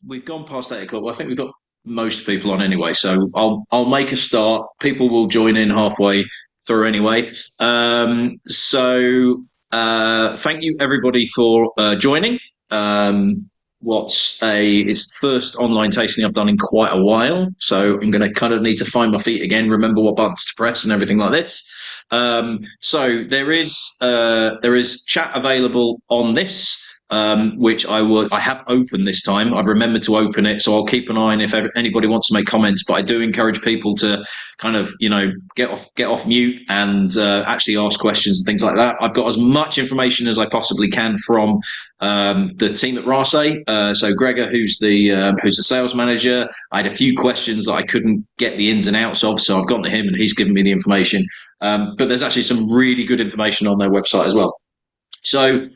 We've gone past 8 o'clock. Well, I think we've got most people on anyway, so I'll make a start. People will join in halfway through anyway. Thank you everybody for joining. It's the first online tasting I've done in quite a while, so I'm going to kind of need to find my feet again, remember what buttons to press and everything like this. So there is chat available on this, which I have opened this time. I've remembered to open it, so I'll keep an eye on if anybody wants to make comments. But I do encourage people to kind of get off mute and actually ask questions and things like that. I've got as much information as I possibly can from the team at Raasay. So Gregor, who's the sales manager, I had a few questions that I couldn't get the ins and outs of, so I've gone to him and he's given me the information. But there's actually some really good information on their website as well. So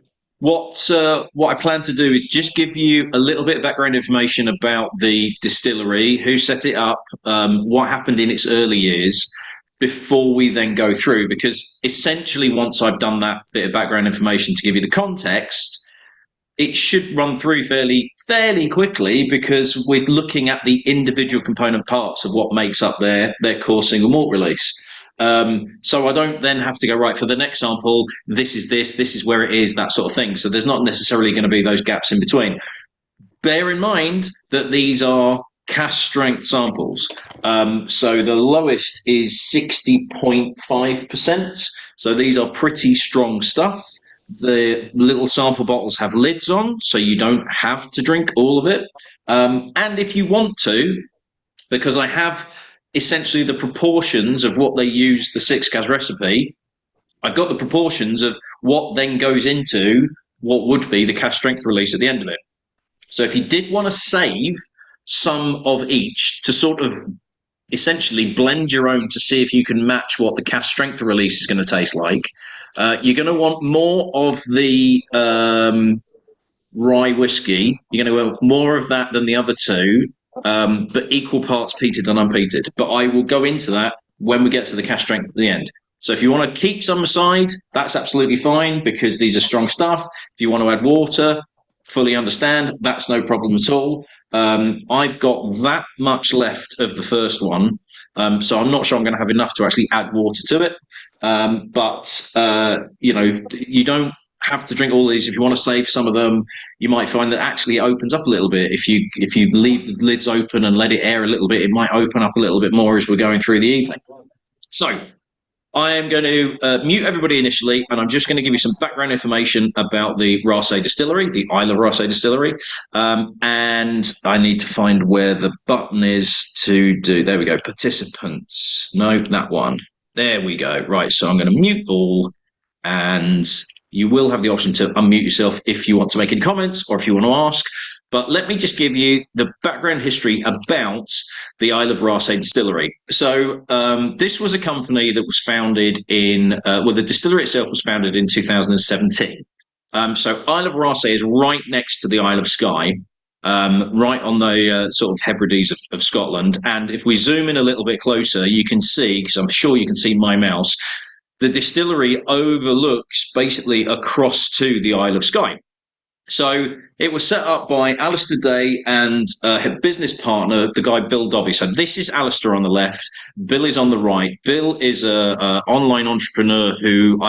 what I plan to do is just give you a little bit of background information about the distillery, who set it up, what happened in its early years, before we then go through. Because essentially, once I've done that bit of background information to give you the context, it should run through fairly quickly, because we're looking at the individual component parts of what makes up their core single malt release. So I don't then have to go, right, for the next sample, this is where it is, that sort of thing. So there's not necessarily going to be those gaps in between. Bear in mind that these are cask strength samples. So the lowest is 60.5%. So these are pretty strong stuff. The little sample bottles have lids on, so you don't have to drink all of it. And if you want to, because I have essentially the proportions of what they use the 6 cask recipe, I've got the proportions of what then goes into what would be the cask strength release at the end of it. So if you did want to save some of each to sort of essentially blend your own to see if you can match what the cask strength release is going to taste like, you're going to want more of the rye whiskey. You're going to want more of that than the other two, but equal parts peated and unpeated. But I will go into that when we get to the cask strength at the end. So if you want to keep some aside, that's absolutely fine, because these are strong stuff. If you want to add water, fully understand, that's no problem at all. I've got that much left of the first one, so I'm not sure I'm going to have enough to actually add water to it. You don't have to drink all these. If you want to save some of them, you might find that actually it opens up a little bit. If you leave the lids open and let it air a little bit, it might open up a little bit more as we're going through the evening. So I am going to mute everybody initially, and I'm just going to give you some background information about the Raasay Distillery, the Isle of Raasay Distillery. And I need to find where the button is to do. There we go. Participants. No, that one. There we go. Right. So I'm going to mute all, and you will have the option to unmute yourself if you want to make any comments or if you want to ask. But let me just give you the background history about the Isle of Raasay Distillery. So this was a company that was founded the distillery itself was founded in 2017. So Isle of Raasay is right next to the Isle of Skye, right on the sort of Hebrides of Scotland. And if we zoom in a little bit closer, you can see, because I'm sure you can see my mouse, the distillery overlooks basically across to the Isle of Skye. So it was set up by Alistair Day and her business partner, the guy Bill Dobby. So this is Alistair on the left, Bill is on the right. Bill is an online entrepreneur who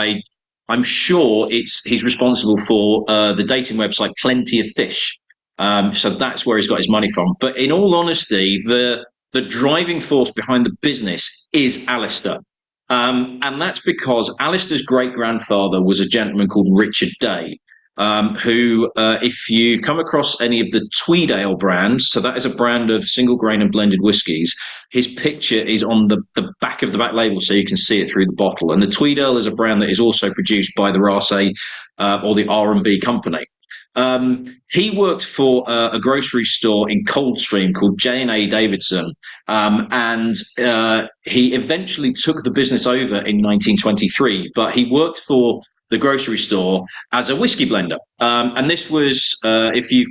I'm sure he's responsible for the dating website Plenty of Fish. So that's where he's got his money from. But in all honesty, the driving force behind the business is Alistair. And that's because Alistair's great-grandfather was a gentleman called Richard Day, who, if you've come across any of the Tweedale brands, so that is a brand of single grain and blended whiskies, his picture is on the back of the back label, so you can see it through the bottle. And the Tweedale is a brand that is also produced by the Raasay or the R&B company. He worked for a grocery store in Coldstream called J&A Davidson, and he eventually took the business over in 1923, but he worked for the grocery store as a whiskey blender. And this was, if you've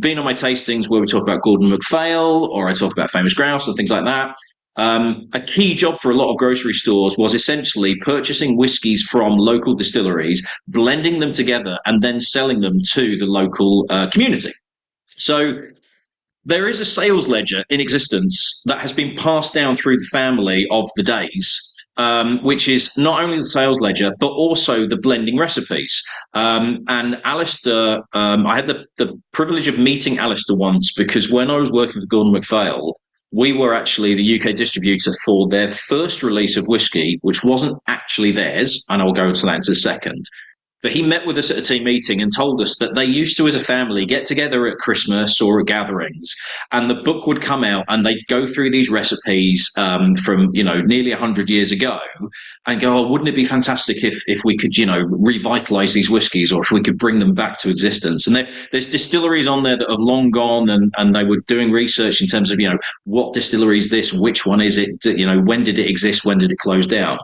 been on my tastings where we talk about Gordon MacPhail or I talk about Famous Grouse and things like that, a key job for a lot of grocery stores was essentially purchasing whiskies from local distilleries, blending them together, and then selling them to the local community. So there is a sales ledger in existence that has been passed down through the family of the days, which is not only the sales ledger, but also the blending recipes. And Alistair, I had the privilege of meeting Alistair once because when I was working for Gordon MacPhail, we were actually the UK distributor for their first release of whiskey, which wasn't actually theirs. And I'll go into that in a second. But he met with us at a team meeting and told us that they used to, as a family, get together at Christmas or at gatherings, and the book would come out, and they'd go through these recipes from nearly 100 years ago, and go, "Oh, wouldn't it be fantastic if we could revitalize these whiskies, or if we could bring them back to existence?" And there's distilleries on there that have long gone, and they were doing research in terms of what distillery is this, which one is it, when did it exist, when did it close down.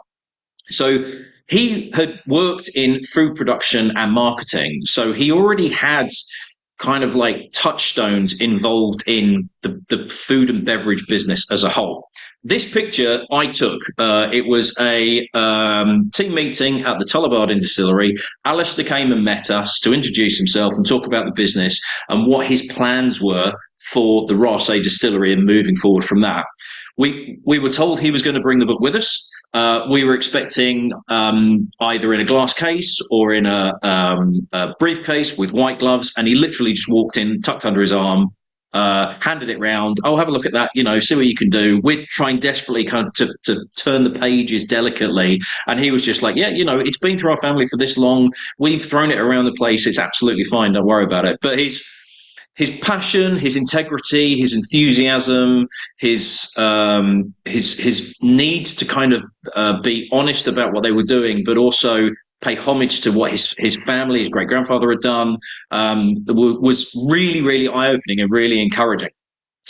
So he had worked in food production and marketing. So he already had kind of like touchstones involved in the food and beverage business as a whole. This picture I took, it was a team meeting at the Tullibardine Distillery. Alistair came and met us to introduce himself and talk about the business and what his plans were for the Raasay Distillery and moving forward from that. We were told he was going to bring the book with us. We were expecting either in a glass case or in a briefcase with white gloves, and he literally just walked in, tucked under his arm, handed it round. "Oh, have a look at that. See what you can do." We're trying desperately kind of to turn the pages delicately, and he was just like, "Yeah, it's been through our family for this long. We've thrown it around the place. It's absolutely fine. Don't worry about it." But his passion, his integrity, his enthusiasm, his need to kind of be honest about what they were doing, but also pay homage to what his family, his great grandfather had done, was really, really eye opening and really encouraging.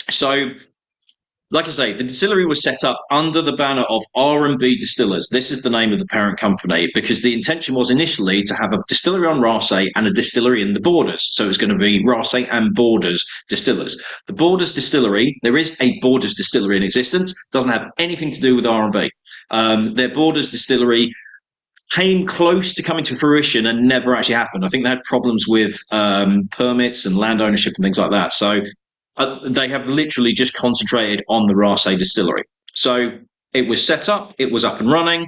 So, like I say, the distillery was set up under the banner of R&B Distillers. This is the name of the parent company, because the intention was initially to have a distillery on Raasay and a distillery in the Borders. So it was going to be Raasay and Borders Distillers. The Borders Distillery, there is a Borders Distillery in existence, doesn't have anything to do with R&B. Their Borders Distillery came close to coming to fruition and never actually happened. I think they had problems with permits and land ownership and things like that. So they have literally just concentrated on the Raasay distillery. So it was set up, it was up and running.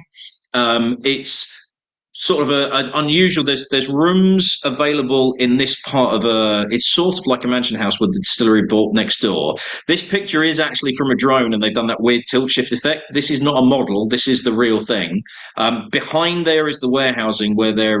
It's sort of an unusual. There's rooms available in this part of it's sort of like a mansion house with the distillery built next door. This picture is actually from a drone, and they've done that weird tilt shift effect. This is not a model. This is the real thing. Behind there is the warehousing where they're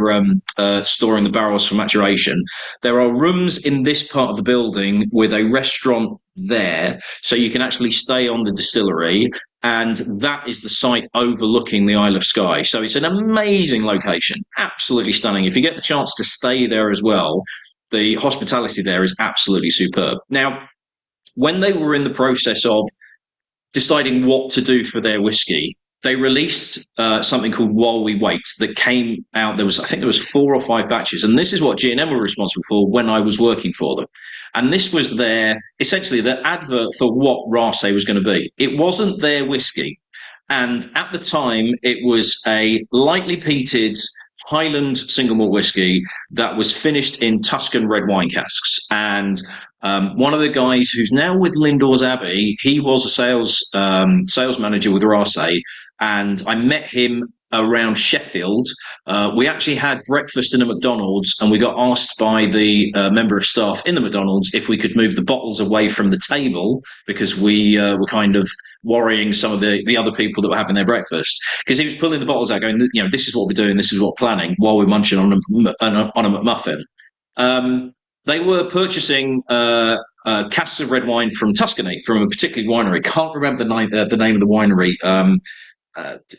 storing the barrels for maturation. There are rooms in this part of the building with a restaurant there, so you can actually stay on the distillery, and that is the site overlooking the Isle of Skye. So it's an amazing location, absolutely stunning. If you get the chance to stay there as well, the hospitality there is absolutely superb. Now, when they were in the process of deciding what to do for their whiskey, they released something called While We Wait that came out. I think there was 4 or 5 batches, and this is what G&M were responsible for when I was working for them. And this was essentially their advert for what Raasay was going to be. It wasn't their whiskey. And at the time, it was a lightly peated Highland single malt whiskey that was finished in Tuscan red wine casks. And one of the guys who's now with Lindores Abbey, he was a sales manager with Raasay, and I met him around Sheffield. We actually had breakfast in a McDonald's, and we got asked by the member of staff in the McDonald's if we could move the bottles away from the table, because we were kind of worrying some of the other people that were having their breakfast, because he was pulling the bottles out going, this is what we're doing, this is what we're planning, while we're munching on a McMuffin. They were purchasing casks of red wine from Tuscany, from a particular winery. Can't remember the name of the winery.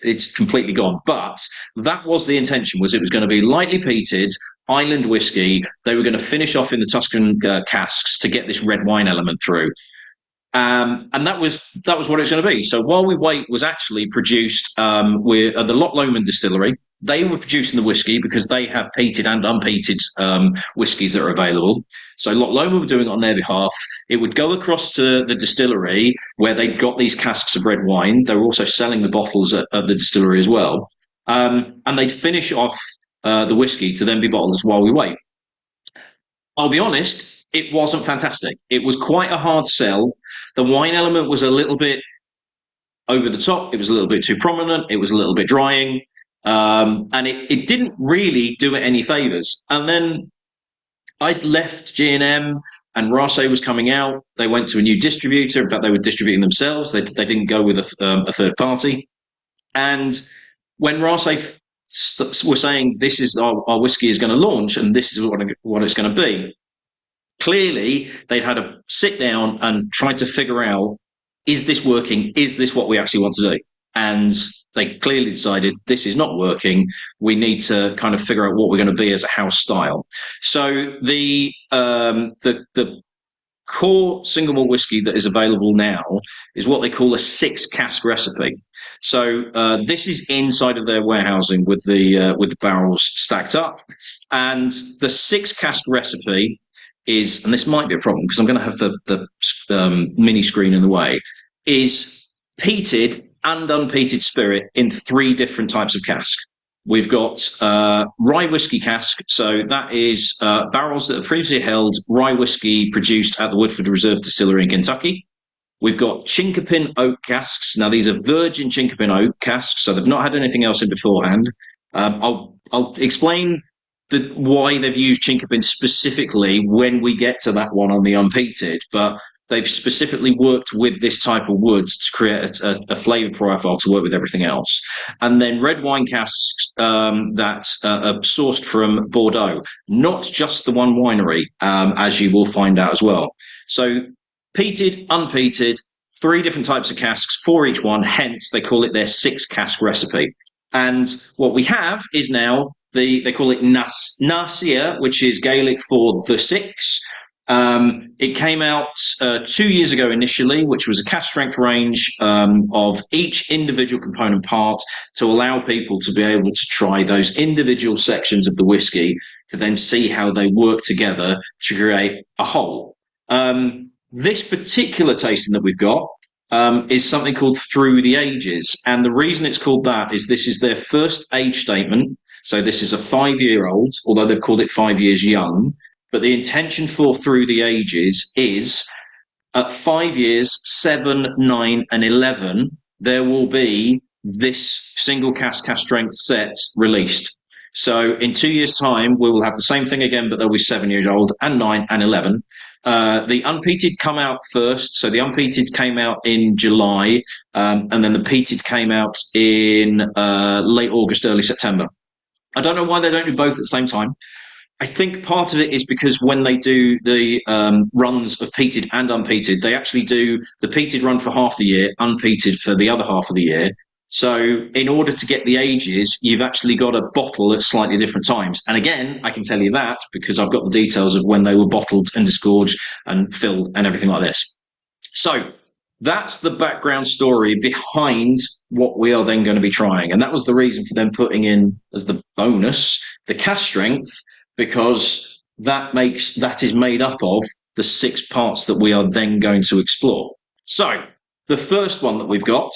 It's completely gone. But that was the intention, was it was going to be lightly peated island whiskey. They were going to finish off in the Tuscan casks to get this red wine element through. And that was what it was going to be. So While We Wait was actually produced with at the Loch Lomond distillery. They were producing the whiskey because they have peated and unpeated whiskies that are available. So Loch Lomond were doing it on their behalf. It would go across to the distillery where they got these casks of red wine. They were also selling the bottles at the distillery as well. And they'd finish off the whiskey to then be bottled as While We Wait. I'll be honest, it wasn't fantastic. It was quite a hard sell. The wine element was a little bit over the top. It was a little bit too prominent. It was a little bit drying. And it didn't really do it any favors. And then I'd left G&M and Raasay was coming out. They went to a new distributor. In fact, they were distributing themselves. They didn't go with a third party. And when Raasay were saying this is our whiskey is going to launch and this is what it's going to be, clearly they'd had a sit down and tried to figure out, is this working? Is this what we actually want to do? And they clearly decided this is not working. We need to kind of figure out what we're going to be as a house style. So the core single malt whiskey that is available now is what they call a 6-cask recipe. So this is inside of their warehousing with the barrels stacked up, and the 6-cask recipe is, and this might be a problem because I'm going to have the mini screen in the way, is peated and unpeated spirit in 3 different types of cask. We've got rye whiskey cask, so that is barrels that have previously held rye whiskey produced at the Woodford Reserve Distillery in Kentucky. We've got chinkapin oak casks. Now these are virgin chinkapin oak casks, so they've not had anything else in beforehand. I'll explain why they've used chinkapin specifically when we get to that one on the unpeated, but they've specifically worked with this type of wood to create a flavour profile to work with everything else. And then red wine casks that are sourced from Bordeaux, not just the one winery, as you will find out as well. So peated, unpeated, 3 different types of casks for each one, hence they call it their 6-cask recipe. And what we have is now they call it Nasia, which is Gaelic for the 6. It came out 2 years ago initially, which was a cask strength range of each individual component part to allow people to be able to try those individual sections of the whiskey to then see how they work together to create a whole. This particular tasting that we've got is something called Through the Ages. And the reason it's called that is this is their first age statement. So this is a 5-year-old, although they've called it 5 years young. But the intention for Through the Ages is at 5 years, 7, 9, and 11, there will be this single cask strength set released. So in 2 years' time, we will have the same thing again, but they'll be 7 years old and 9 and 11. The unpeated come out first. So the unpeated came out in July, and then the peated came out in late August, early September. I don't know why they don't do both at the same time. I think part of it is because when they do the runs of peated and unpeated, they actually do the peated run for half the year, unpeated for the other half of the year. So in order to get the ages, you've actually got to bottle at slightly different times. And again, I can tell you that because I've got the details of when they were bottled and disgorged and filled and everything like this. So that's the background story behind what we are then going to be trying. And that was the reason for them putting in as the bonus the cask strength, because that is made up of the 6 parts that we are then going to explore. So the first one that we've got,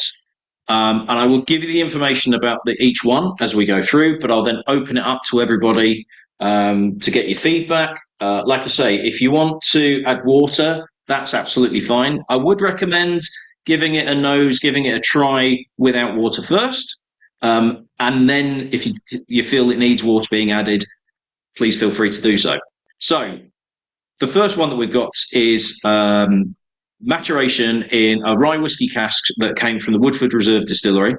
and I will give you the information about each one as we go through, but I'll then open it up to everybody to get your feedback. Like I say, if you want to add water, that's absolutely fine. I would recommend giving it a nose, giving it a try without water first. And then if you feel it needs water being added, please feel free to do so. So the first one that we've got is maturation in a rye whiskey cask that came from the Woodford Reserve Distillery.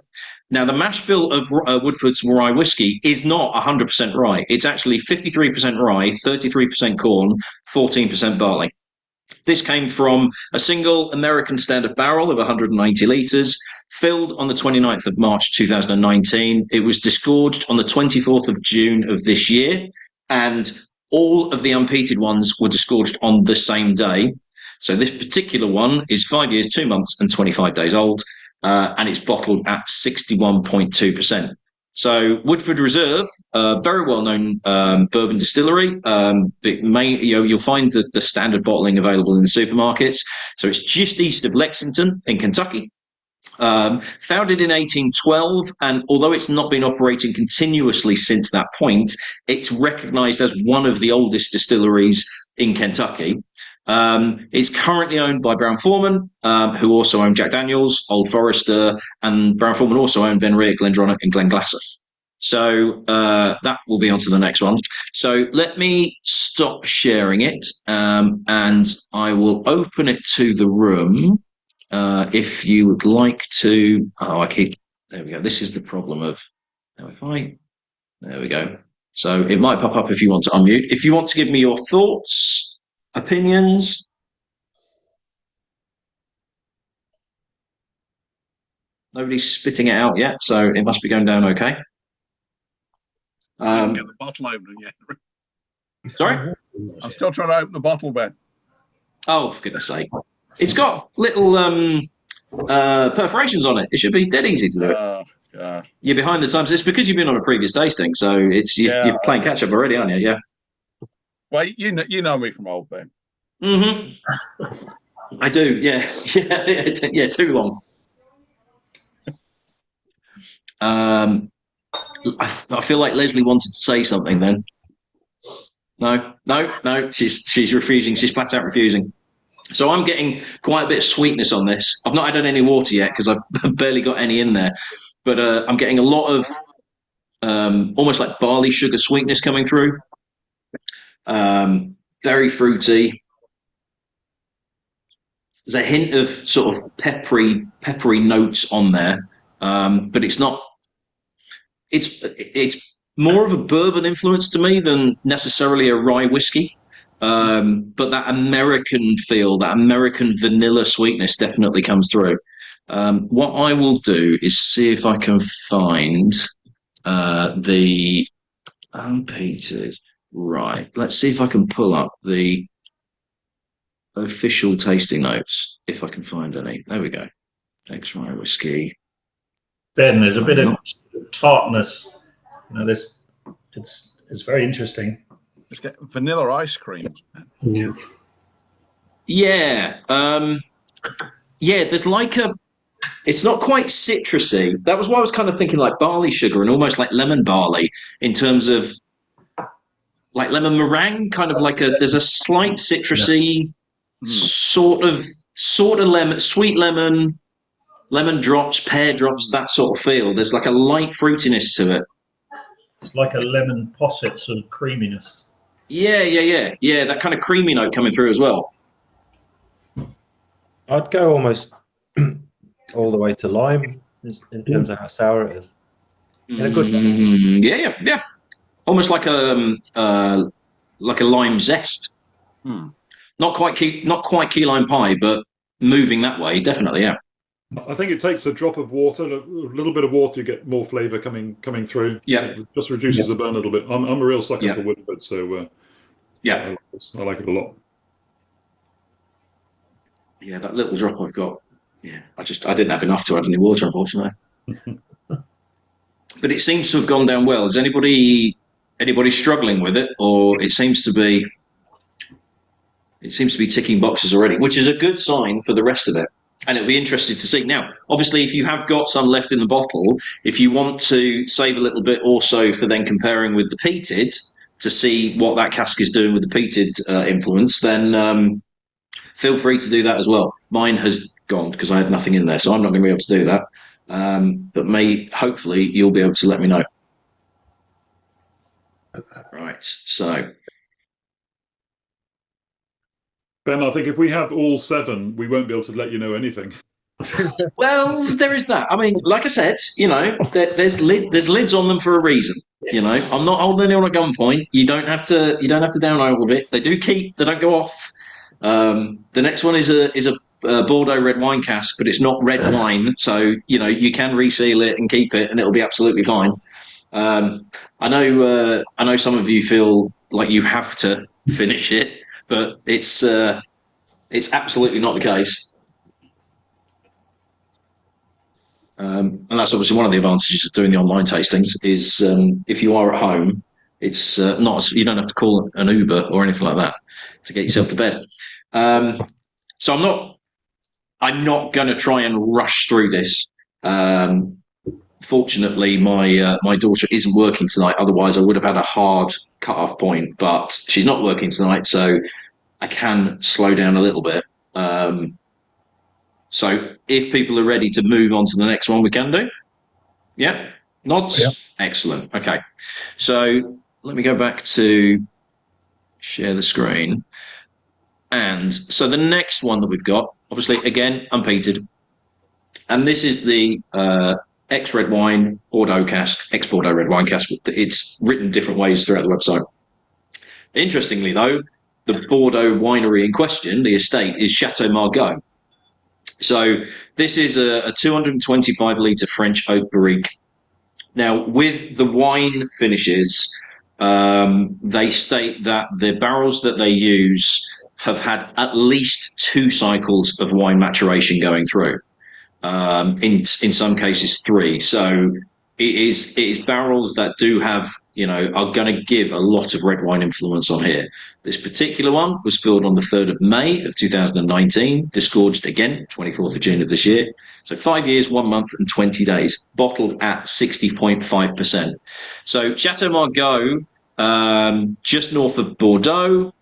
Now, the mash bill of Woodford's rye whiskey is not 100% rye. It's actually 53% rye, 33% corn, 14% barley. This came from a single American standard barrel of 190 litres, filled on the 29th of March 2019. It was disgorged on the 24th of June of this year, and all of the unpeated ones were disgorged on the same day. So this particular one is 5 years, 2 months, and 25 days old, and it's bottled at 61.2%. So Woodford Reserve, very well-known bourbon distillery. You'll find the standard bottling available in the supermarkets. So it's just east of Lexington in Kentucky. Founded in 1812, and although it's not been operating continuously since that point, it's recognised as one of the oldest distilleries in Kentucky. It's currently owned by Brown-Forman, who also own Jack Daniels, Old Forester, and Brown-Forman also own Ben Riach, Glendronach, and Glenglassaugh. So that will be on to the next one. So let me stop sharing it, and I will open it to the room. If you would like to... There we go. This is the problem of... There we go. So it might pop up if you want to unmute. If you want to give me your thoughts, opinions. Nobody's spitting it out yet, so it must be going down okay. I haven't got the bottle open yet. Sorry? I'm still trying to open the bottle, Ben. Oh, for goodness sake. It's got little perforations on it. It should be dead easy to do it. Yeah. You're behind the times. It's because you've been on a previous tasting, so you're playing catch up already, aren't you? Yeah. Well, you know me from old, Ben. Mm-hmm. I do. Yeah. Yeah. Too long. I feel like Leslie wanted to say something then. No. She's refusing. She's flat out refusing. So I'm getting quite a bit of sweetness on this. I've not added any water yet because I've barely got any in there. But I'm getting a lot of almost like barley sugar sweetness coming through. Very fruity. There's a hint of sort of peppery notes on there, but it's not. It's more of a bourbon influence to me than necessarily a rye whiskey. But that American feel, that American vanilla sweetness definitely comes through. What I will do is see if I can find the unpeated. Right, let's see if I can pull up the official tasting notes, if I can find any. There we go. Ex-rye whiskey. Ben, there's a bit of tartness. It's very interesting. It's got vanilla ice cream. Yeah. Yeah, there's like it's not quite citrusy. That was why I was kind of thinking like barley sugar and almost like lemon barley in terms of like lemon meringue, kind of like there's a slight citrusy sort of lemon, sweet lemon drops, pear drops, that sort of feel. There's like a light fruitiness to it. It's like a lemon posset sort of creaminess. Yeah, that kind of creamy note coming through as well. I'd go almost all the way to lime in terms of how sour it is. In a good way. Yeah. Almost like a lime zest. Not quite key lime pie, but moving that way, definitely. Yeah. I think it takes a drop of water, a little bit of water, you get more flavour coming through. Yeah, it just reduces the burn a little bit. I'm a real sucker for Woodford, so yeah, I like it a lot. Yeah, that little drop I've got. Yeah, I didn't have enough to add any water, unfortunately. But it seems to have gone down well. Is anybody struggling with it, or it seems to be ticking boxes already, which is a good sign for the rest of it. And it'll be interesting to see. Now, obviously, if you have got some left in the bottle, if you want to save a little bit also for then comparing with the peated to see what that cask is doing with the peated influence, then feel free to do that as well. Mine has gone because I had nothing in there, so I'm not going to be able to do that. But hopefully, you'll be able to let me know. Right, so... Ben, I think if we have all 7, we won't be able to let you know anything. Well, there is that. I mean, like I said, there's lids on them for a reason. I'm not holding anyone at gunpoint. You don't have to down all of it. They do keep. They don't go off. The next one is a Bordeaux red wine cask, but it's not red wine, so you can reseal it and keep it, and it'll be absolutely fine. I know some of you feel like you have to finish it. But it's absolutely not the case, and that's obviously one of the advantages of doing the online tastings. Is if you are at home, it's you don't have to call an Uber or anything like that to get yourself to bed. So I'm not going to try and rush through this. Fortunately, my daughter isn't working tonight. Otherwise, I would have had a hard cut-off point. But she's not working tonight, so I can slow down a little bit. So if people are ready to move on to the next one, we can do. Yeah, nods. Yeah. Excellent. Okay, so let me go back to share the screen. And so the next one that we've got, obviously, again, unpeated. And this is the ex-red wine Bordeaux cask, ex-Bordeaux red wine cask. It's written different ways throughout the website. Interestingly, though, the Bordeaux winery in question, the estate, is Chateau Margaux. So this is a 225-litre French oak barrique. Now, with the wine finishes, they state that the barrels that they use have had at least 2 cycles of wine maturation going through. In some cases 3. So it is barrels that do have, are going to give a lot of red wine influence on here. This particular one was filled on the 3rd of May of 2019, disgorged again 24th of June of this year. So 5 years, 1 month and 20 days, bottled at 60.5%. So Chateau Margaux, just north of Bordeaux,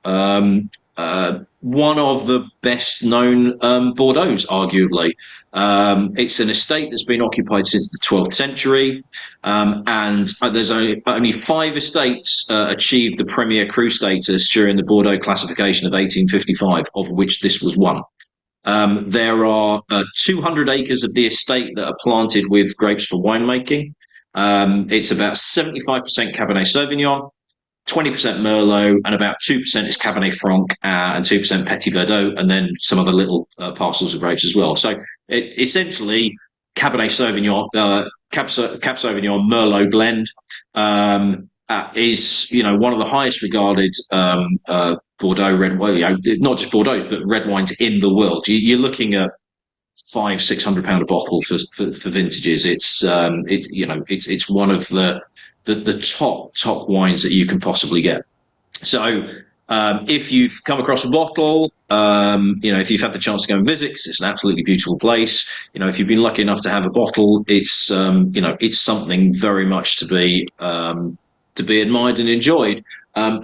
one of the best known Bordeaux, arguably. It's an estate that's been occupied since the 12th century, and there's only 5 estates achieved the Premier Cru status during the Bordeaux classification of 1855, of which this was one. There are 200 acres of the estate that are planted with grapes for winemaking. It's about 75% Cabernet Sauvignon, 20% Merlot, and about 2% is Cabernet Franc and 2% Petit Verdot, and then some other little parcels of grapes as well. So essentially, Cabernet Sauvignon, Cab Sauvignon Merlot blend is one of the highest regarded Bordeaux red wine, not just Bordeaux, but red wines in the world. You're looking at £500-600 a bottle for vintages. It's one of the top wines that you can possibly get. So if you've come across a bottle, if you've had the chance to go and visit, because it's an absolutely beautiful place, if you've been lucky enough to have a bottle, it's it's something very much to be admired and enjoyed. And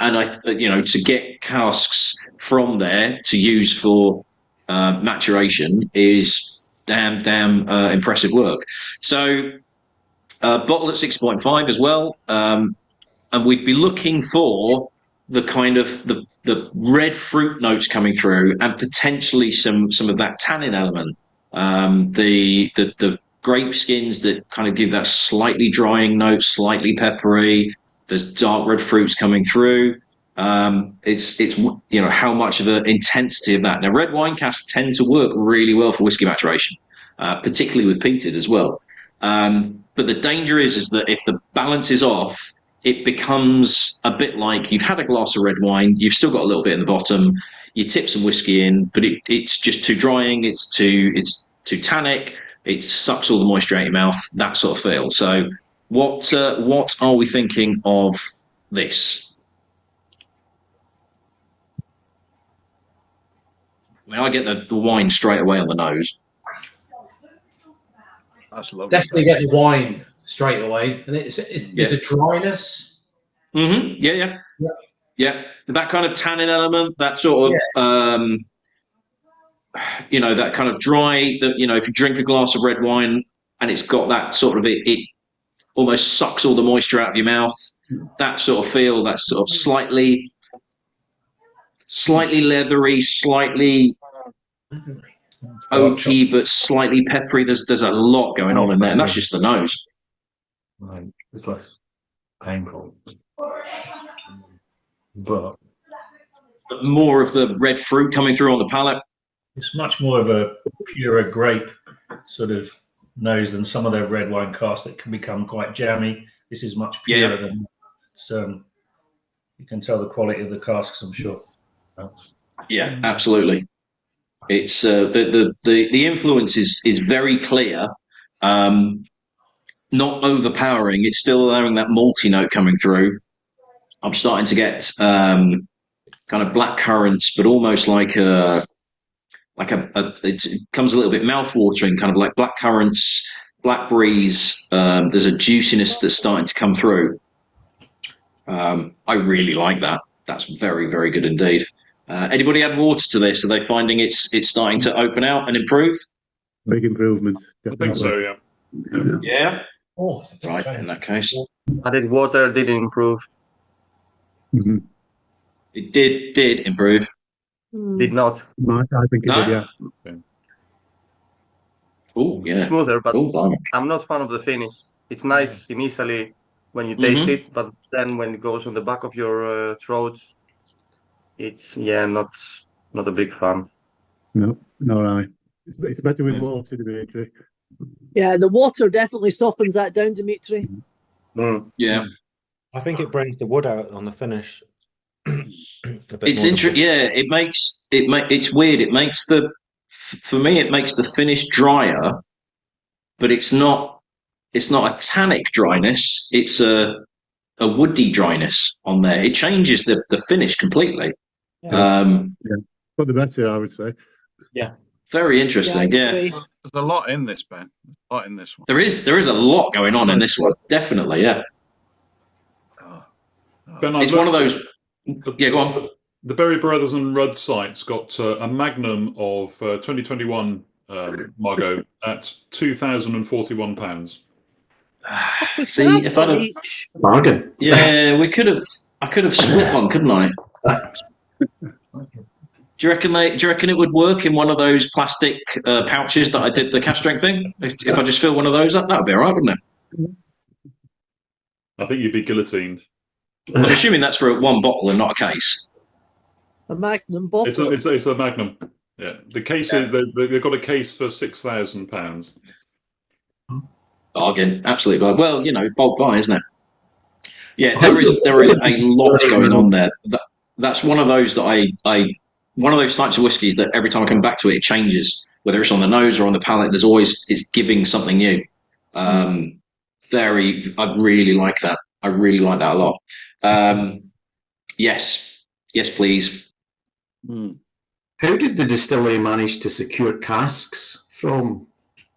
to get casks from there to use for maturation is damn impressive work. So bottled at 6.5 as well, and we'd be looking for the kind of the red fruit notes coming through, and potentially some of that tannin element. The grape skins that kind of give that slightly drying note, slightly peppery. There's dark red fruits coming through. It's how much of an intensity of that. Now, red wine casks tend to work really well for whiskey maturation, particularly with peated as well. But the danger is that if the balance is off, it becomes a bit like you've had a glass of red wine, you've still got a little bit in the bottom, you tip some whiskey in, but it's just too drying, it's too tannic, it sucks all the moisture out of your mouth, that sort of feel. So what are we thinking of this? I mean, I get the wine straight away on the nose. That's lovely. Definitely get the wine straight away, and there's a dryness. Mm-hmm. Yeah. That kind of tannin element, that sort of that kind of dry. That if you drink a glass of red wine and it's got that sort of it almost sucks all the moisture out of your mouth. That sort of feel. That sort of slightly leathery, slightly oaky, but slightly peppery. There's a lot going on in there, and that's just the nose. Right, it's less painful, but more of the red fruit coming through on the palate. It's much more of a purer grape sort of nose than some of their red wine casks that can become quite jammy. This is much purer than it's, you can tell the quality of the casks, I'm sure. Yeah, absolutely. It's the influence is very clear, not overpowering. It's still allowing that malty note coming through. I'm starting to get kind of black currants, but almost like it comes a little bit mouth-watering, kind of like black currants, blackberries. There's a juiciness that's starting to come through. I really like that. That's very, very good indeed. Anybody add water to this? Are they finding it's starting to open out and improve? Big improvement. I think so, yeah. Yeah. Oh, Right. In that case, Added water didn't improve. Mhm. it did improve. Did not. I think it No? did, yeah. Oh, yeah. Smoother, but Oh, blimey. I'm not fan of the finish. It's nice initially when you taste Mhm. it, but then when it goes on the back of your throat, it's not a big fan. No, right. It's better with water, Dimitri. Yeah, the water definitely softens that down, Dimitri. Mm. Yeah. I think it brings the wood out on the finish. It's interesting. Yeah, it's weird. It makes for me, it makes the finish drier, but it's not a tannic dryness. It's a woody dryness on there. It changes the finish completely. Yeah. For the better, I would say. Very interesting. Yeah, There's a lot in this, Ben. There's a lot in this one. there is a lot going on in this one. Definitely, yeah. Ben, It's one of those. Yeah, go on. The Berry Brothers and Rudd site's got a magnum of 2021 Margot at £2,041. See, if I'd have, Bargain. yeah, I could have split one, couldn't I? Do you reckon it would work in one of those plastic pouches that I did the cash strength thing? If I just fill one of those up, that would be all right, wouldn't it? I think you'd be guillotined. I'm assuming that's for one bottle and not a case. A Magnum bottle. It's a magnum. Yeah, the case is they've got a case for £6,000. Bargain, absolute bargain. Well, you know, bulk buy, isn't it? Yeah, there is a lot going on there. That's one of those that one of those types of whiskies that every time I come back to it, it changes. Whether it's on the nose or on the palate, it's giving something new. I really like that. I really like that a lot. Yes, please. How did the distillery manage to secure casks from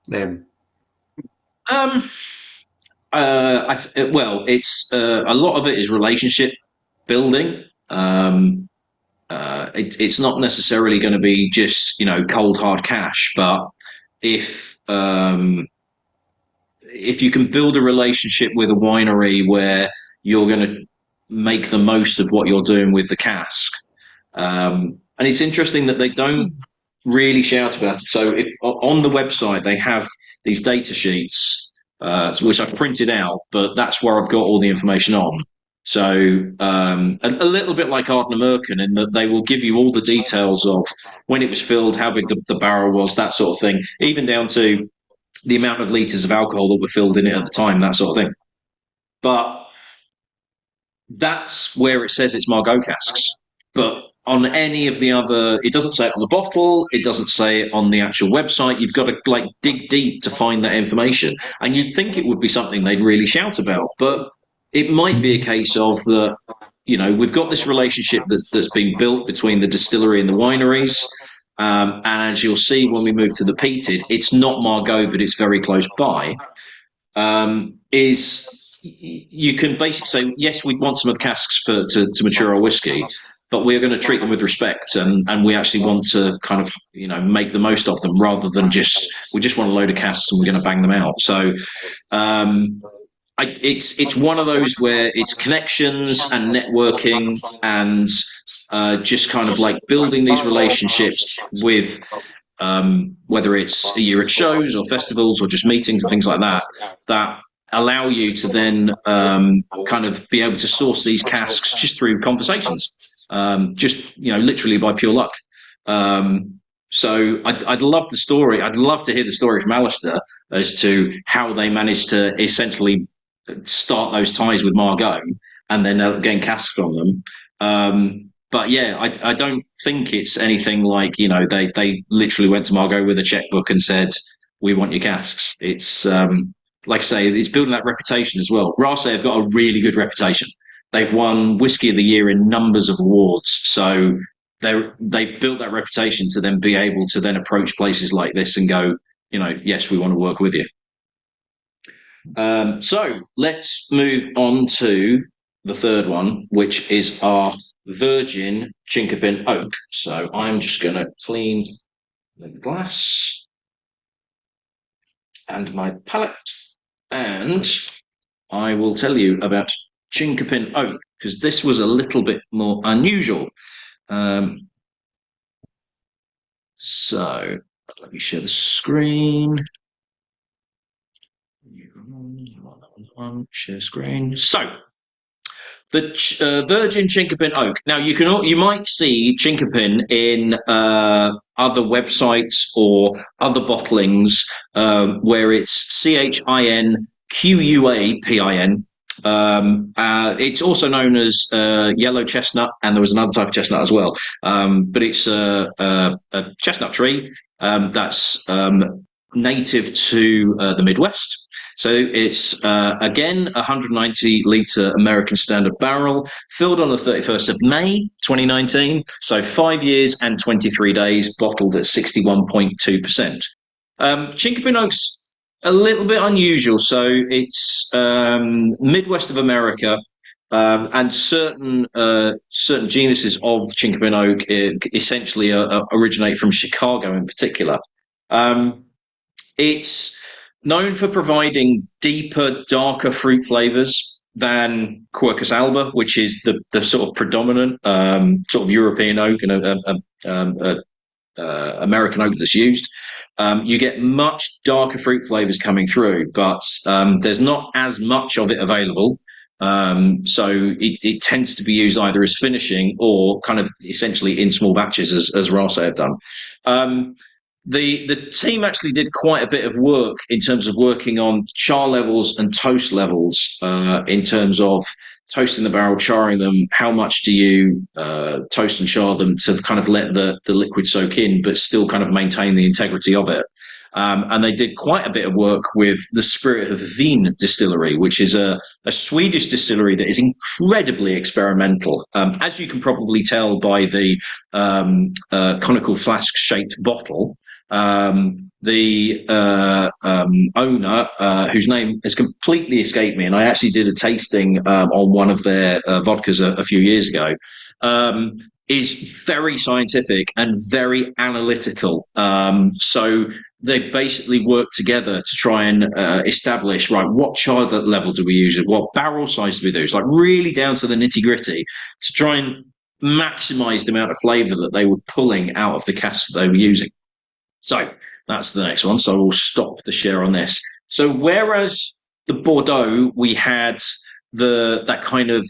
them? Well, it's a lot of it is relationship building. It's not necessarily going to be just cold hard cash, but if you can build a relationship with a winery where you're going to make the most of what you're doing with the cask, and it's interesting that they don't really shout about it. So if on the website they have these data sheets, which I've printed out, but that's where I've got all the information on. So a little bit like Ardnam Merkin, in that they will give you all the details of when it was filled, how big the barrel was, that sort of thing, even down to the amount of litres of alcohol that were filled in it at the time, that sort of thing. But that's where it says it's Margaux casks. But on any of the other, it doesn't say it on the bottle, it doesn't say it on the actual website. You've got to dig deep to find that information. And you'd think it would be something they'd really shout about, but it might be a case of that, we've got this relationship that's been built between the distillery and the wineries. And as you'll see when we move to the peated, it's not Margaux, but it's very close by. You can basically say, yes, we want some of the casks to mature our whiskey, but we're going to treat them with respect, and we actually want to kind of make the most of them, rather than we just want a load of casks and we're going to bang them out. So it's one of those where it's connections and networking and just kind of like building these relationships with whether it's you're at shows or festivals or just meetings and things like that allow you to then kind of be able to source these casks just through conversations, just literally by pure luck. So I'd love the story. I'd love to hear the story from Alistair as to how they managed to essentially start those ties with Margaux and then gain casks from them. But yeah, I don't think it's anything like they literally went to Margaux with a checkbook and said, "We want your casks." It's like I say, it's building that reputation as well. Raasay have got a really good reputation. They've won Whiskey of the Year in numbers of awards, so they built that reputation to then be able to then approach places like this and go, yes, we want to work with you. So let's move on to the third one, which is our virgin Chinkapin oak. So I'm just going to clean the glass and my palette, and I will tell you about Chinkapin oak, because this was a little bit more unusual. So let me share the screen. Share screen. So the virgin Chinkapin oak. Now you might see Chinkapin in other websites or other bottlings where it's CHINQUAPIN. It's also known as yellow chestnut, and there was another type of chestnut as well. But it's a chestnut tree that's native to the Midwest. So it's, again, 190 litre American Standard barrel, filled on the 31st of May, 2019. So 5 years and 23 days, bottled at 61.2%. Chinkapin oak's a little bit unusual. So it's Midwest of America, and certain genuses of Chinkapin oak essentially originate from Chicago in particular. It's known for providing deeper, darker fruit flavors than Quercus alba, which is the sort of predominant sort of European oak and American oak that's used. You get much darker fruit flavors coming through, but there's not as much of it available. So it tends to be used either as finishing or kind of essentially in small batches, as Raasay have done. The team actually did quite a bit of work in terms of working on char levels and toast levels, in terms of toasting the barrel, charring them. How much do you toast and char them to kind of let the liquid soak in, but still kind of maintain the integrity of it? And they did quite a bit of work with the Spirit of Vin distillery, which is a Swedish distillery that is incredibly experimental. As you can probably tell by the conical flask-shaped bottle, the owner, whose name has completely escaped me, and I actually did a tasting on one of their vodkas a few years ago, is very scientific and very analytical. So they basically work together to try and establish, right, what char level do we use, what barrel size do we do? It's like really down to the nitty gritty to try and maximize the amount of flavor that they were pulling out of the casks that they were using. So that's the next one. So we'll stop the share on this. So whereas the Bordeaux, we had that kind of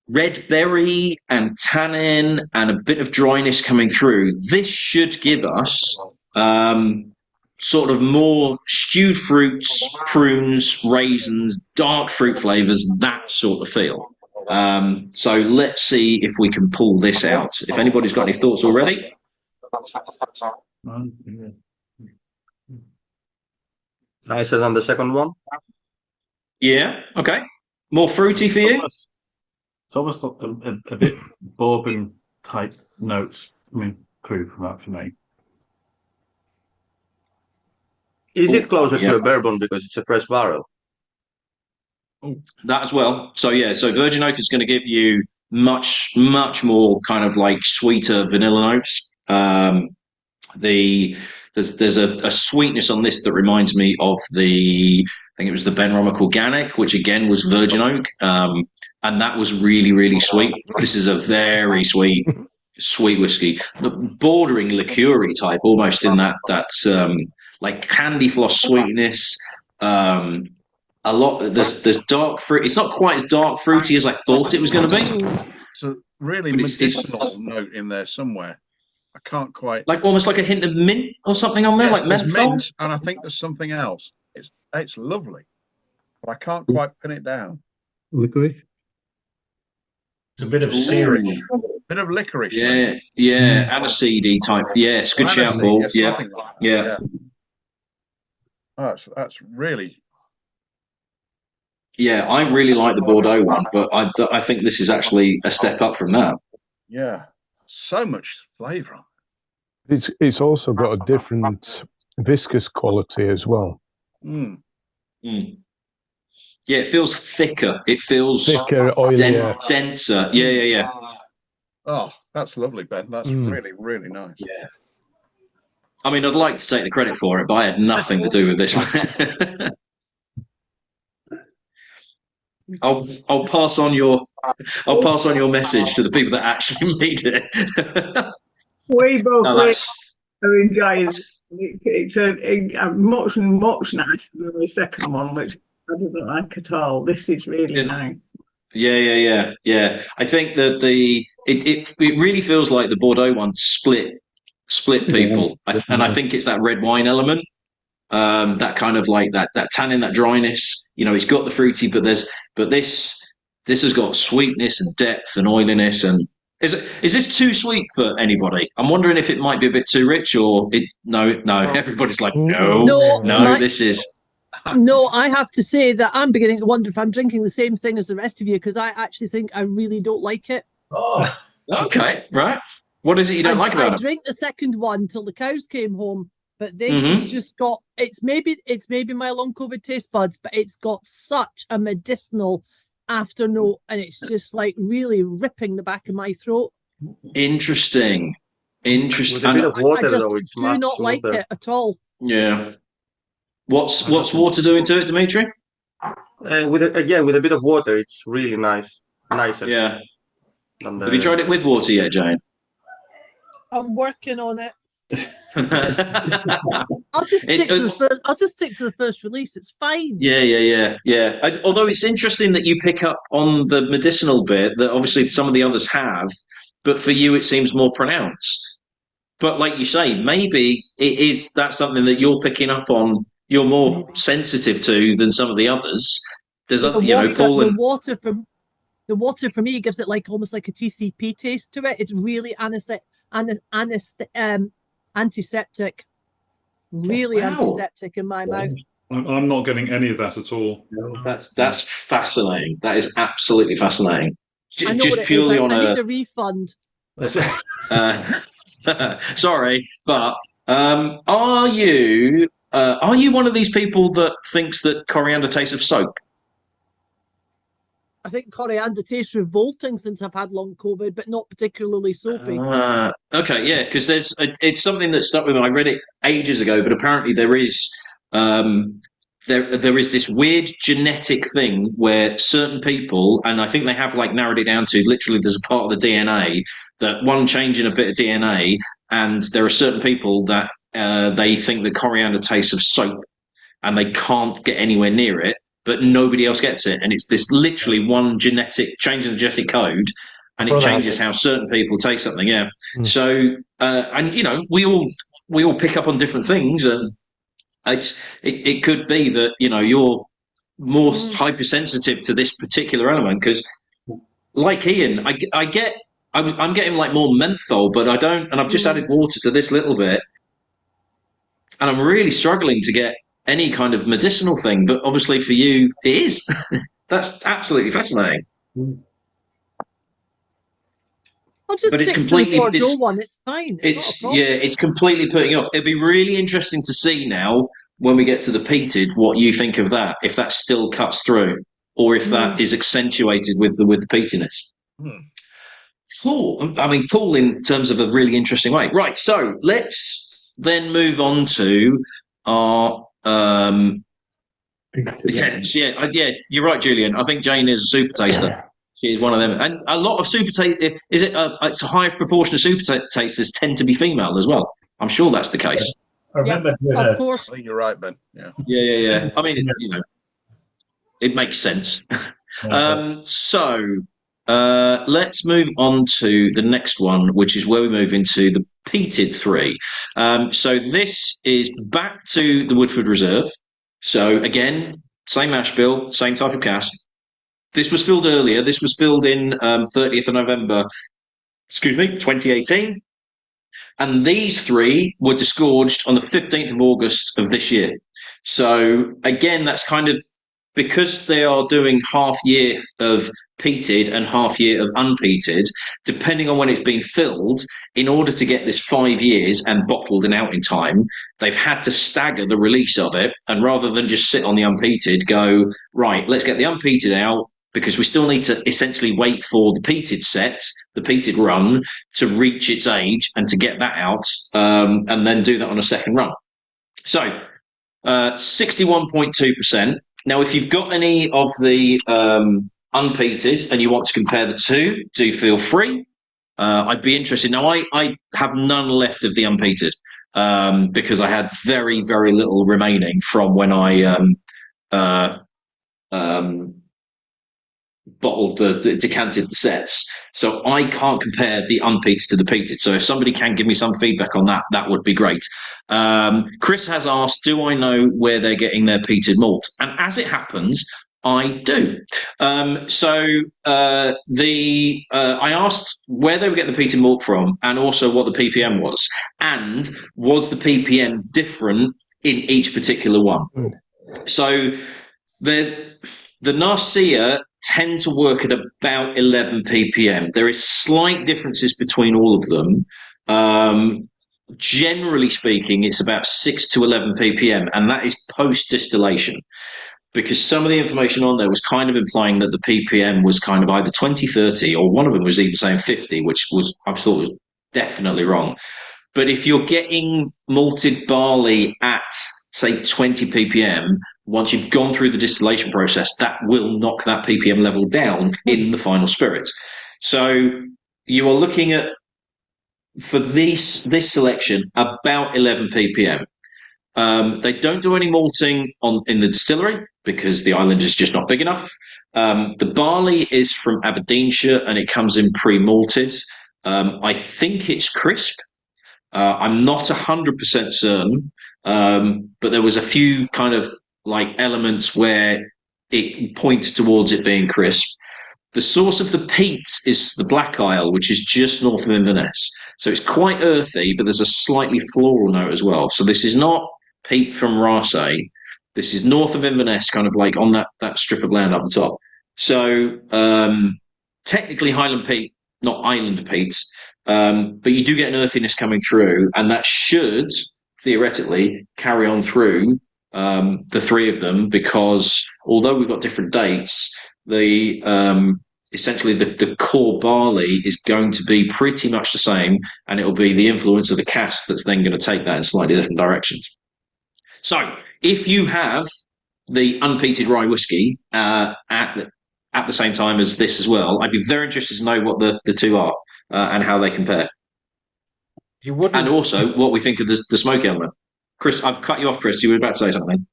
red berry and tannin and a bit of dryness coming through, this should give us sort of more stewed fruits, prunes, raisins, dark fruit flavors, that sort of feel. So let's see if we can pull this out. If anybody's got any thoughts already. Nicer than the second one. Yeah. Okay. More fruity for you. It's almost a bit bourbon type notes coming through from that for me. Is it closer to a bourbon because it's a fresh barrel? That as well. So yeah. So virgin oak is going to give you much more kind of like sweeter vanilla notes. There's a sweetness on this that reminds me of I think it was the Benromach Organic, which again was virgin oak, and that was really, really sweet. This is a very sweet whiskey, bordering liqueur-y type, almost in that like candy floss sweetness. A lot. There's dark fruit. It's not quite as dark fruity as I thought it was going to be. It's a really medicinal note in there somewhere. I can't quite, like almost like a hint of mint or something on there, yes, like menthol. Mint, and I think there's something else. It's lovely, but I can't quite pin it down. Licorice. It's a bit of licorice. Bit of licorice. Yeah, aniseedy type. Yes, good shout, Paul. Yeah. Oh, that's really. Yeah, I really like the Bordeaux one, but I think this is actually a step up from that. Yeah, so much flavour. It's also got a different viscous quality as well. Mm. Mm. Yeah, it feels thicker. It feels thicker, oilier, denser. Yeah. Oh, that's lovely, Ben. That's really, really nice. Yeah. I mean, I'd like to take the credit for it, but I had nothing to do with this one. I'll pass on your message to the people that actually made it. We both No, that's are enjoying it. It's a much nicer than the second one, which I didn't like at all. This is really nice. Yeah. I think that it really feels like the Bordeaux one split people, and I think it's that red wine element, that kind of like that tannin, that dryness. You know, it's got the fruity, but this has got sweetness and depth and oiliness. And is this too sweet for anybody? I'm wondering if it might be a bit too rich, or no. Everybody's like, no, this is. No, I have to say that I'm beginning to wonder if I'm drinking the same thing as the rest of you, because I actually think I really don't like it. Oh, okay, right. What is it you don't like about it? I drank the second one till the cows came home, but this has just got. It's maybe my long COVID taste buds, but it's got such a medicinal afternote, and it's just like really ripping the back of my throat. Interesting. With a bit of water, I just though, it's do much not like smoother. it at all. Yeah. What's water doing to it, Dimitri? With a bit of water, it's really nicer. Yeah. Have you tried it with water yet, Jane? I'm working on it. I'll just stick to the first release. It's fine. Yeah. Although it's interesting that you pick up on the medicinal bit that obviously some of the others have, but for you it seems more pronounced. But like you say, maybe that's something that you're picking up on. You're more sensitive to than some of the others. There's the water for me gives it like almost like a TCP taste to it. It's really antiseptic, really antiseptic in my mouth. I'm not getting any of that at all. That's fascinating. That is absolutely fascinating. I know Just what it purely is. on I need a refund. Sorry, but are you one of these people that thinks that coriander tastes of soap? I think coriander tastes revolting since I've had long COVID, but not particularly soapy. Okay, yeah, because it's something that stuck with me. I read it ages ago, but apparently there is there is this weird genetic thing where certain people, and I think they have like narrowed it down to literally there's a part of the DNA that one change in a bit of DNA, and there are certain people that they think the coriander tastes of soap, and they can't get anywhere near it, but nobody else gets it, and it's this literally one genetic change in the genetic code, and it changes how certain people taste something. Yeah. So, and you know, we all pick up on different things, and it could be that you're more hypersensitive to this particular element because, like Ian, I'm getting like more menthol, but I don't, and I've just added water to this little bit, and I'm really struggling to get any kind of medicinal thing. But obviously for you, it is. That's absolutely fascinating. I'll just stick to the Bordeaux one. It's fine. It's completely putting you off. It'd be really interesting to see now when we get to the peated what you think of that. If that still cuts through, or if that is accentuated with the peatiness. Cool. I mean, cool in terms of a really interesting way. Right. So let's then move on to our. Yeah. You're right, Julian. I think Jane is a super taster. She is one of them, and a lot of super taste. Is it? It's a high proportion of super tasters tend to be female as well. I'm sure that's the case. I remember of course. I think you're right, Ben. Yeah. Yeah. I mean, it makes sense. So let's move on to the next one, which is where we move into the peated 3. So this is back to the Woodford Reserve. So again, same mash bill, same type of cask. This was filled earlier. This was filled in 30th of November, 2018. And these 3 were disgorged on the 15th of August of this year. So again, that's kind of because they are doing half year of peated and half year of unpeated, depending on when it's been filled, in order to get this 5 years and bottled and out in time, they've had to stagger the release of it. And rather than just sit on the unpeated, go, right, let's get the unpeated out because we still need to essentially wait for the peated set, the peated run, to reach its age and to get that out, and then do that on a second run. So 61.2%. Now, if you've got any of the unpeated and you want to compare the two, do feel free. I'd be interested. Now, I have none left of the unpeated because I had very, very little remaining from when I decanted the sets. So I can't compare the unpeated to the peated. So if somebody can give me some feedback on that, that would be great. Chris has asked, do I know where they're getting their peated malt? And as it happens, I do. I asked where they were getting the peated malt from, and also what the ppm was, and was the ppm different in each particular one. So the Raasay tend to work at about 11 ppm. There is slight differences between all of them. Generally speaking, it's about 6 to 11 ppm, and that is post distillation, because some of the information on there was kind of implying that the ppm was kind of either 20, 30, or one of them was even saying 50, which I thought was definitely wrong. But if you're getting malted barley at, say, 20 ppm, once you've gone through the distillation process, that will knock that ppm level down in the final spirit. So you are looking at, for this selection, about 11 ppm. They don't do any malting in the distillery because the island is just not big enough. The barley is from Aberdeenshire and it comes in pre-malted. I think it's crisp. I'm not 100% certain, but there was a few kind of like elements where it pointed towards it being crisp. The source of the peat is the Black Isle, which is just north of Inverness. So it's quite earthy, but there's a slightly floral note as well. So this is not peat from Raasay. This is north of Inverness, kind of like on that strip of land up the top. So technically Highland peat, not island peat, but you do get an earthiness coming through, and that should theoretically carry on through the three of them, because although we've got different dates, essentially the core barley is going to be pretty much the same, and it'll be the influence of the cask that's then going to take that in slightly different directions. So if you have the unpeated rye whiskey at the same time as this as well, I'd be very interested to know what the two are and how they compare. You wouldn't, and also what we think of the smoke element. Chris, I've cut you off, Chris. You were about to say something.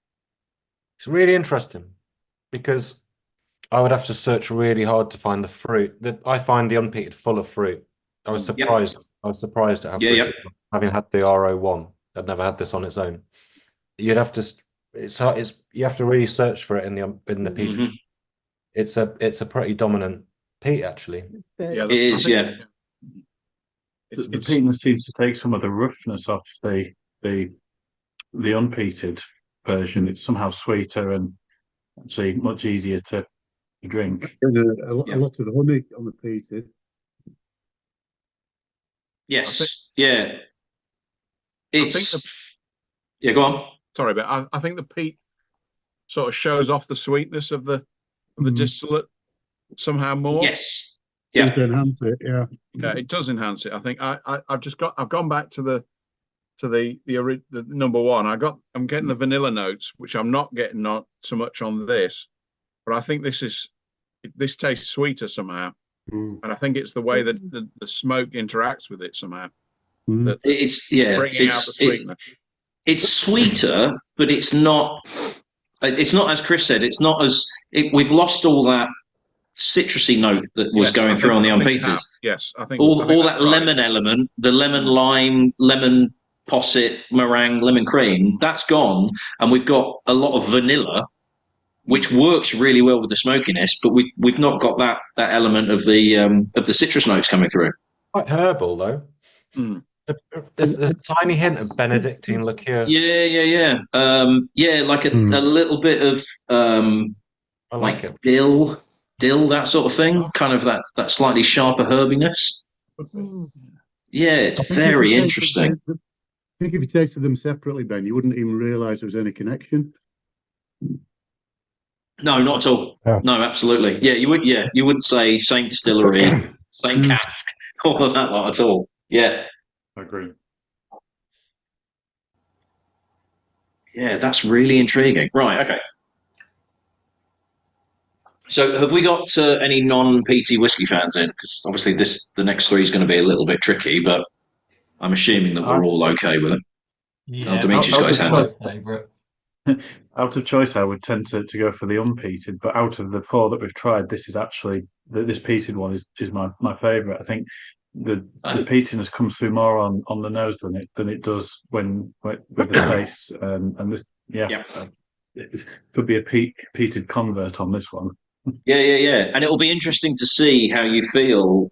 It's really interesting because I would have to search really hard to find the fruit. I find the unpeated full of fruit. I was surprised. Yep. I was surprised at how fruit, having had the RO1. I'd never had this on its own. You'd have to. You have to really search for it in the peat. Mm-hmm. It's a pretty dominant peat, actually. Yeah, it is. Yeah. The peatness seems to take some of the roughness off the unpeated version. It's somehow sweeter and actually much easier to drink. A lot of honey on the peated. Yes. It's. Go on. Sorry, but I think the peat sort of shows off the sweetness of the distillate somehow more. Yes. Yeah. To enhance it, yeah. Yeah, it does enhance it. I think I've gone back to the number one. I'm getting the vanilla notes, which I'm not getting not so much on this, but I think this tastes sweeter somehow, and I think it's the way that the smoke interacts with it somehow. That bringing out the sweetness. It's sweeter, but it's not as Chris said. It's not as we've lost all that citrusy note that was going through on the unpeated. Yes, I think all that lemon element, the lemon lime, lemon posset, meringue, lemon cream, that's gone, and we've got a lot of vanilla, which works really well with the smokiness, but we've not got that element of the citrus notes coming through. Quite herbal though. There's a tiny hint of Benedictine liqueur. Yeah, like a little bit of I like it. dill, that sort of thing. Kind of that slightly sharper herbiness. Yeah, it's very interesting. I think if you tasted them separately, Ben, you wouldn't even realise there was any connection. No, not at all. Yeah. No, absolutely. Yeah, you would. Yeah, you wouldn't say same distillery, same cask, all of that lot at all. Yeah, I agree. yeah, that's really intriguing. Right. Okay. So, have we got any non-PT whiskey fans in? Because obviously, the next three is going to be a little bit tricky, but I'm assuming that we're all okay with it. Yeah, Demetrius got his hand up. favourite. Out of choice, I would tend to go for the unpeated, but out of the four that we've tried, this is actually this peated one is my favourite. I think the peatiness comes through more on the nose than it does with the taste, and this it could be a peated convert on this one. Yeah, and it will be interesting to see how you feel,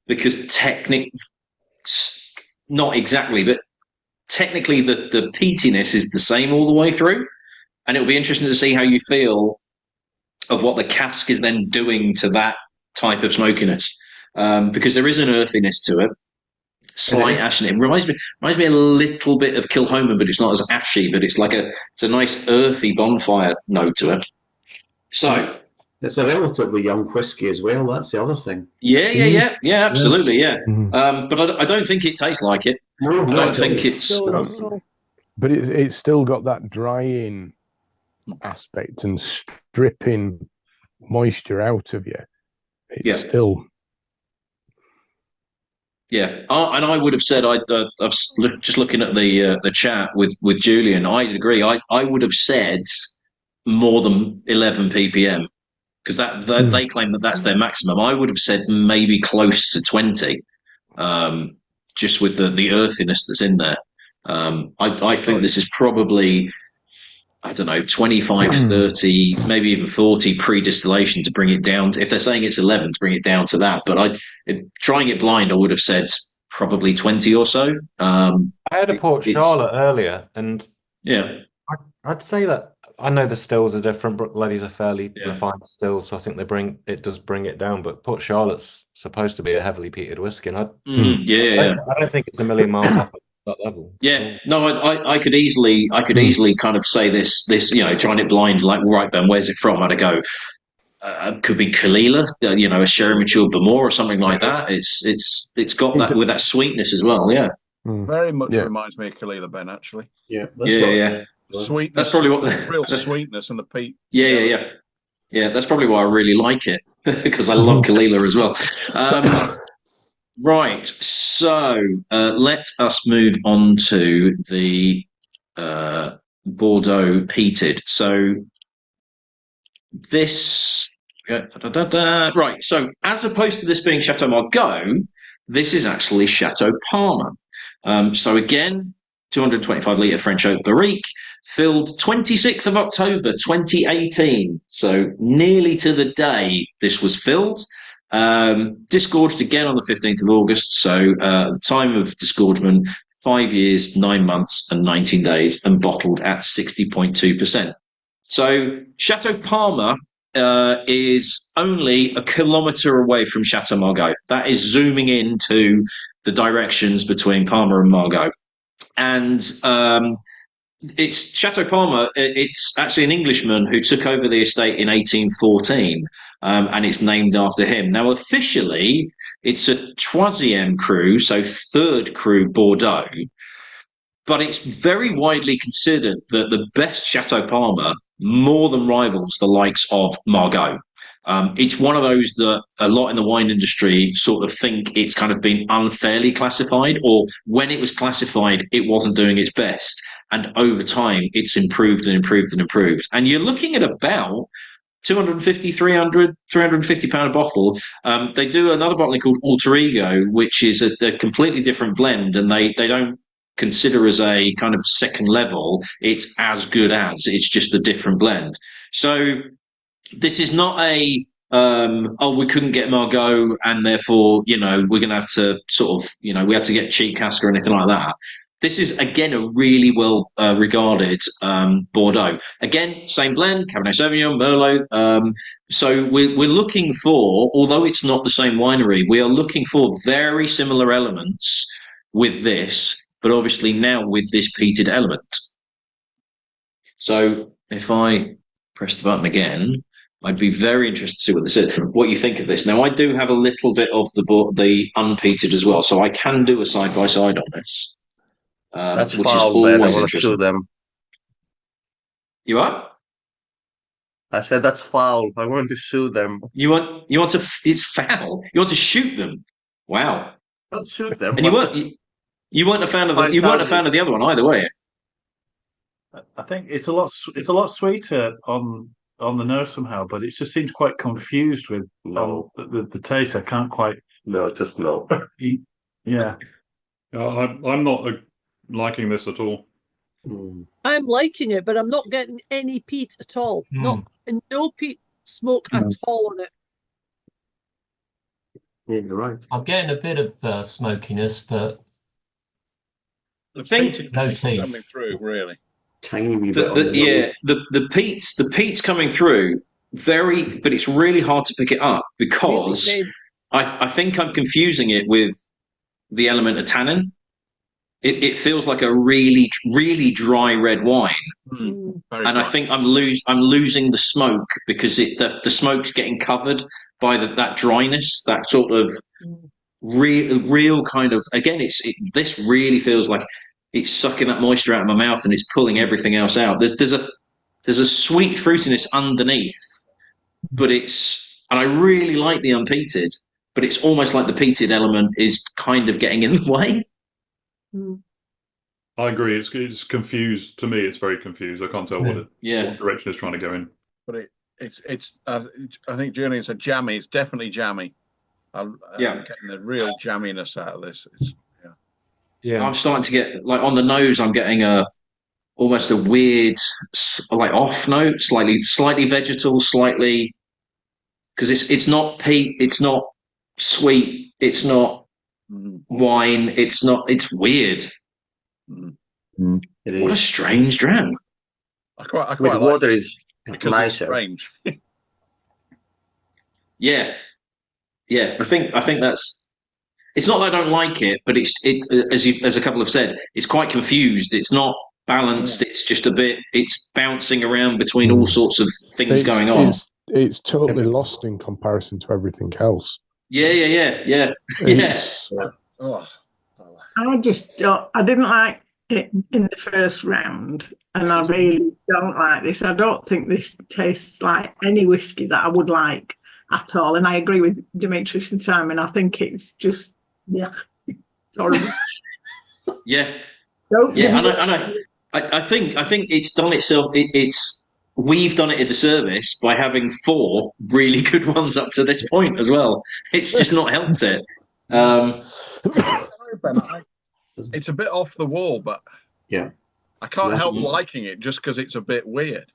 because not exactly, but technically the peatiness is the same all the way through, and it'll be interesting to see how you feel of what the cask is then doing to that type of smokiness, because there is an earthiness to it, slight ashiness. It reminds me a little bit of Kilhoman, but it's not as ashy, but it's a nice earthy bonfire note to it. So it's a relatively young whiskey as well. That's the other thing. Yeah, absolutely, yeah. But I don't think it tastes like it. I don't think it's. But it's still got that drying aspect and stripping moisture out of you. It's still. Yeah, and I would have said I've just looking at the chat with Julian. I'd agree. I would have said more than 11 ppm. Because they claim that that's their maximum. I would have said maybe close to 20, just with the earthiness that's in there. I think this is probably, I don't know, 25, 30, maybe even 40 pre-distillation to bring it down. If they're saying it's 11, to bring it down to that. But trying it blind, I would have said probably 20 or so. I had a Port Charlotte earlier, and I'd say that. I know the stills are different. Brook Ladies are fairly refined stills, so I think it does bring it down. But Port Charlotte's supposed to be a heavily peated whiskey, and I don't think it's a million miles off that level. Yeah, no, I could easily kind of say this, trying it blind, like, right, Ben, where's it from? I'd go, could be Kalila, a sherry matured Bamor or something like that. It's got that with that sweetness as well. Yeah, very much reminds me of Kalila, Ben. Actually, yeah. Sweetness. That's probably what real sweetness and the peat. Yeah. That's probably why I really like it, because I love Kalila as well. Right, so let us move on to the Bordeaux peated. So this right. So as opposed to this being Chateau Margaux, this is actually Chateau Parma. So again, 225 litre French oak barrique, filled 26th of October 2018. So nearly to the day this was filled. Disgorged again on the 15th of August. So the time of disgorgement, 5 years, 9 months, and 19 days, and bottled at 60.2%. So Chateau Parma is only a kilometre away from Chateau Margaux. That is zooming into the directions between Parma and Margaux. And it's Chateau Parma. It's actually an Englishman who took over the estate in 1814, and it's named after him. Now, officially, it's a troisième cru, so third cru Bordeaux, but it's very widely considered that the best Chateau Parma more than rivals the likes of Margaux. It's one of those that a lot in the wine industry sort of think it's kind of been unfairly classified, or when it was classified, it wasn't doing its best. And over time, it's improved and improved and improved. And you're looking at about 250, 300, 350 pound a bottle. They do another bottling called Alter Ego, which is a completely different blend, and they don't consider as a kind of second level. It's as good as, it's just a different blend. So this is not a we couldn't get Margaux and therefore we're going to have to sort of we had to get cheap cask or anything like that. This is again a really well regarded Bordeaux. Again, same blend, Cabernet Sauvignon, Merlot. So we're looking for, although it's not the same winery, we are looking for very similar elements with this, but obviously now with this peated element. So if I press the button again. I'd be very interested to see what this is. What you think of this? Now, I do have a little bit of the unpeated as well, so I can do a side by side on this, That's which is foul, Ben. I always want to interesting. sue them. You are? I said that's foul. I want to sue them. You want to? It's foul. You want to shoot them? Wow. Not shoot them. And you weren't a fan of Fine you weren't a fan charges. of the other one either, were you? I think it's a lot sweeter on the nose somehow, but it just seems quite confused with the taste. I can't quite. No, just no. Yeah. I'm not liking this at all. I'm liking it, but I'm not getting any peat at all. No peat smoke at all on it. Yeah, you're right. I'm getting a bit of smokiness, but The think peat no is coming peat. through, really. Tiny wee bit on the the peat's coming through but it's really hard to pick it up because I think I'm confusing it with the element of tannin. It feels like a really, really dry red wine, and I think I'm losing the smoke because the smoke's getting covered by that dryness, that sort of real kind of. Again, this really feels like it's sucking that moisture out of my mouth and it's pulling everything else out. There's a sweet fruitiness underneath, but and I really like the unpeated, but it's almost like the peated element is kind of getting in the way. I agree. It's confused. To me, it's very confused. I can't tell what direction it's trying to go in. But it's I think Julian said jammy. It's definitely jammy. I'm getting a real jamminess out of this. I'm starting to get, like, on the nose, I'm getting almost a weird, like, off note, slightly vegetal, slightly, because it's not peat, it's not sweet, it's not wine, it's weird. What a strange dram. I quite With like water this is because nicer. it's strange. Yeah. I think that's. It's not that I don't like it, but as a couple have said, it's quite confused. It's not balanced. It's just it's bouncing around between all sorts of things going on. It's totally lost in comparison to everything else. Yeah. Oh. I didn't like it in the first round, and I really don't like this. I don't think this tastes like any whiskey that I would like at all. And I agree with Demetrius and Simon. I think it's just it's horrible. I know. I think it's done itself. We've done it a disservice by having 4 really good ones up to this point as well. It's just not helped it. It's a bit off the wall, but I can't help liking it just because it's a bit weird.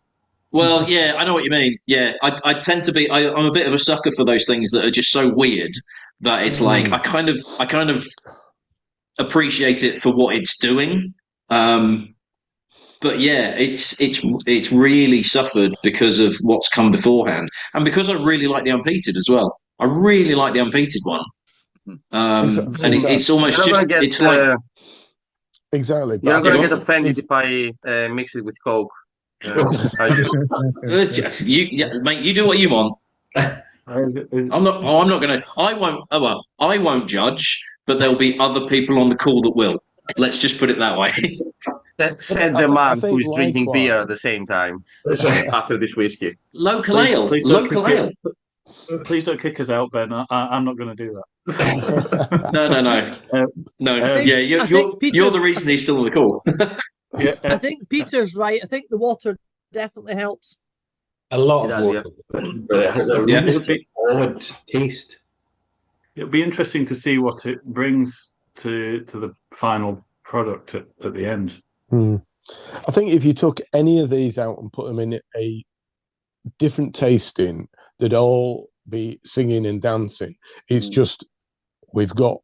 Well, yeah, I know what you mean. Yeah, I tend to be. I'm a bit of a sucker for those things that are just so weird that it's like I kind of appreciate it for what it's doing. But yeah, it's really suffered because of what's come beforehand, and because I really like the unpeated as well. I really like the unpeated one, and it's almost it's like exactly. You're not going to get offended if I mix it with Coke. Mate, you do what you want. I'm not going to. I won't judge, but there'll be other people on the call that will. Let's just put it that way. Said the man who's drinking beer at the same time after this whiskey. Local ale. Please don't kick us out, Ben. I'm not going to do that. No. You're the reason he's still on the call. I think Peter's right. I think the water definitely helps. A lot of water, but it has a really odd taste. It'll be interesting to see what it brings to the final product at the end. I think if you took any of these out and put them in a different tasting, they'd all be singing and dancing. It's just we've got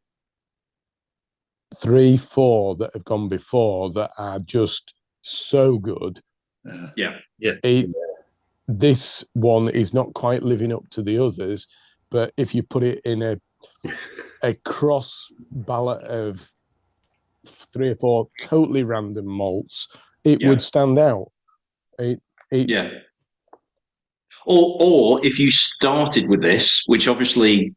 3, 4 that have gone before that are just so good. This one is not quite living up to the others, but if you put it in a cross ballot of 3 or 4 totally random malts, it would stand out. Or if you started with this, which obviously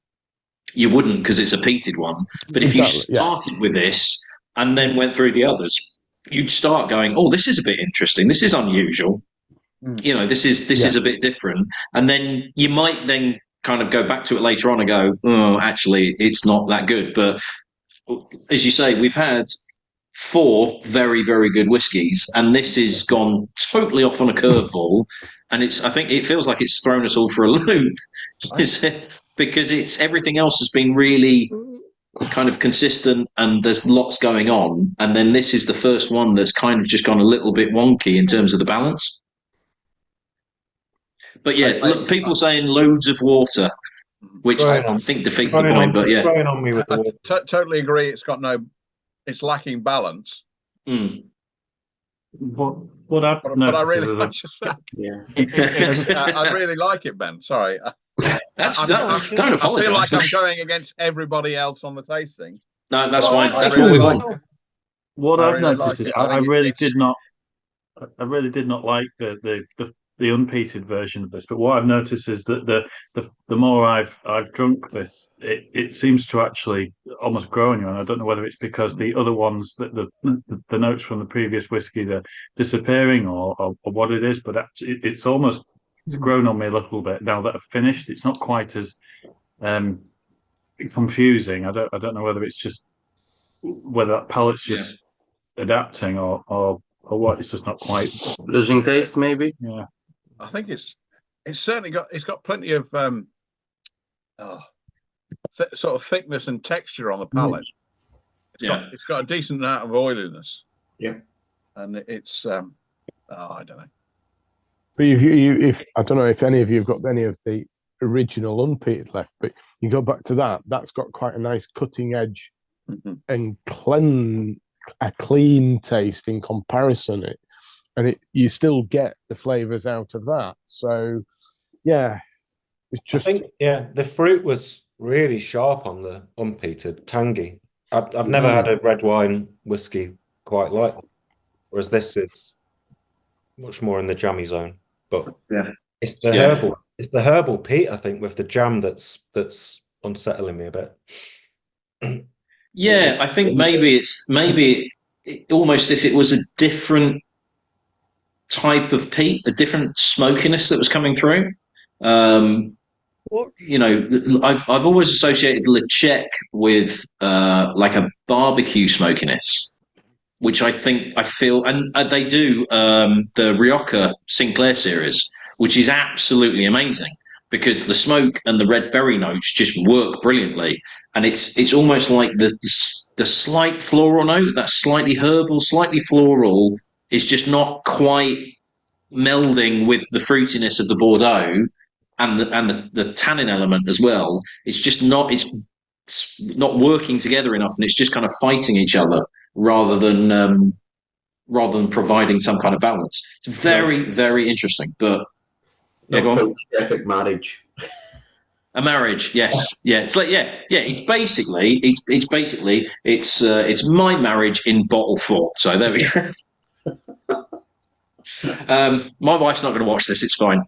you wouldn't because it's a peated one, but if you started with this and then went through the others, you'd start going, oh, this is a bit interesting. This is unusual. You know, this is a bit different. And then you might then kind of go back to it later on and go, oh, actually, it's not that good. But as you say, we've had 4 very, very good whiskies, and this has gone totally off on a curveball. And I think it feels like it's thrown us all for a loop, because it's everything else has been really kind of consistent and there's lots going on. And then this is the first one that's kind of just gone a little bit wonky in terms of the balance. But yeah, people saying loads of water, which I think defeats the point. But yeah, on me with the totally agree. It's lacking balance. What I've but I really like I really like it, Ben. Sorry, don't apologise. I feel like I'm going against everybody else on the tasting. No, that's fine. That's what we want. What I've noticed is I really did not like the unpeated version of this. But what I've noticed is that the more I've drunk this, it seems to actually almost grow on you. And I don't know whether it's because the other ones, that the notes from the previous whiskey, they're disappearing, or what it is. But it's almost grown on me a little bit now that I've finished. It's not quite as confusing. I don't know whether it's just whether that palate's just adapting or what. It's just not quite losing taste, maybe. Yeah. I think it's certainly got plenty of sort of thickness and texture on the palate. It's got a decent amount of oiliness. Yeah, and it's I don't know. But if I don't know if any of you have got any of the original unpeated left, but you go back to that's got quite a nice cutting edge and a clean taste in comparison. You still get the flavors out of that. So, yeah, it's just. I think, the fruit was really sharp on the unpeated, tangy. I've never had a red wine whiskey quite like that, whereas this is much more in the jammy zone. But it's the herbal. It's the herbal peat, I think, with the jam that's unsettling me a bit. Yeah, I think maybe almost if it was a different type of peat, a different smokiness that was coming through. You know, I've always associated Lechec with like a barbecue smokiness, which I feel, and they do the Rioja Sinclair series, which is absolutely amazing because the smoke and the red berry notes just work brilliantly, and it's almost like the slight floral note, that slightly herbal, slightly floral, is just not quite melding with the fruitiness of the Bordeaux and the tannin element as well. It's just not not working together enough, and it's just kind of fighting each other rather than providing some kind of balance. It's very, very interesting. But go on. Perfect marriage. A marriage, yes, It's like It's basically it's my marriage in bottle form. So there we go. My wife's not going to watch this. It's fine.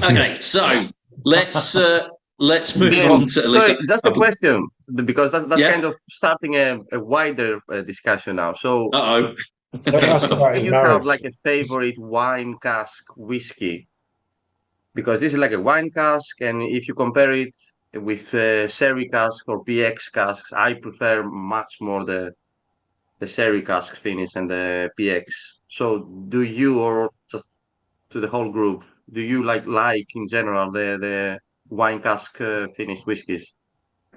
Okay, so let's move on to. Sorry, just a question, because that's kind of starting a wider discussion now. So, do you have like a favorite wine cask whiskey? Because this is like a wine cask, and if you compare it with sherry cask or PX casks, I prefer much more the sherry cask finish and the PX. So do you, or just to the whole group, do you like in general the wine cask finished whiskies?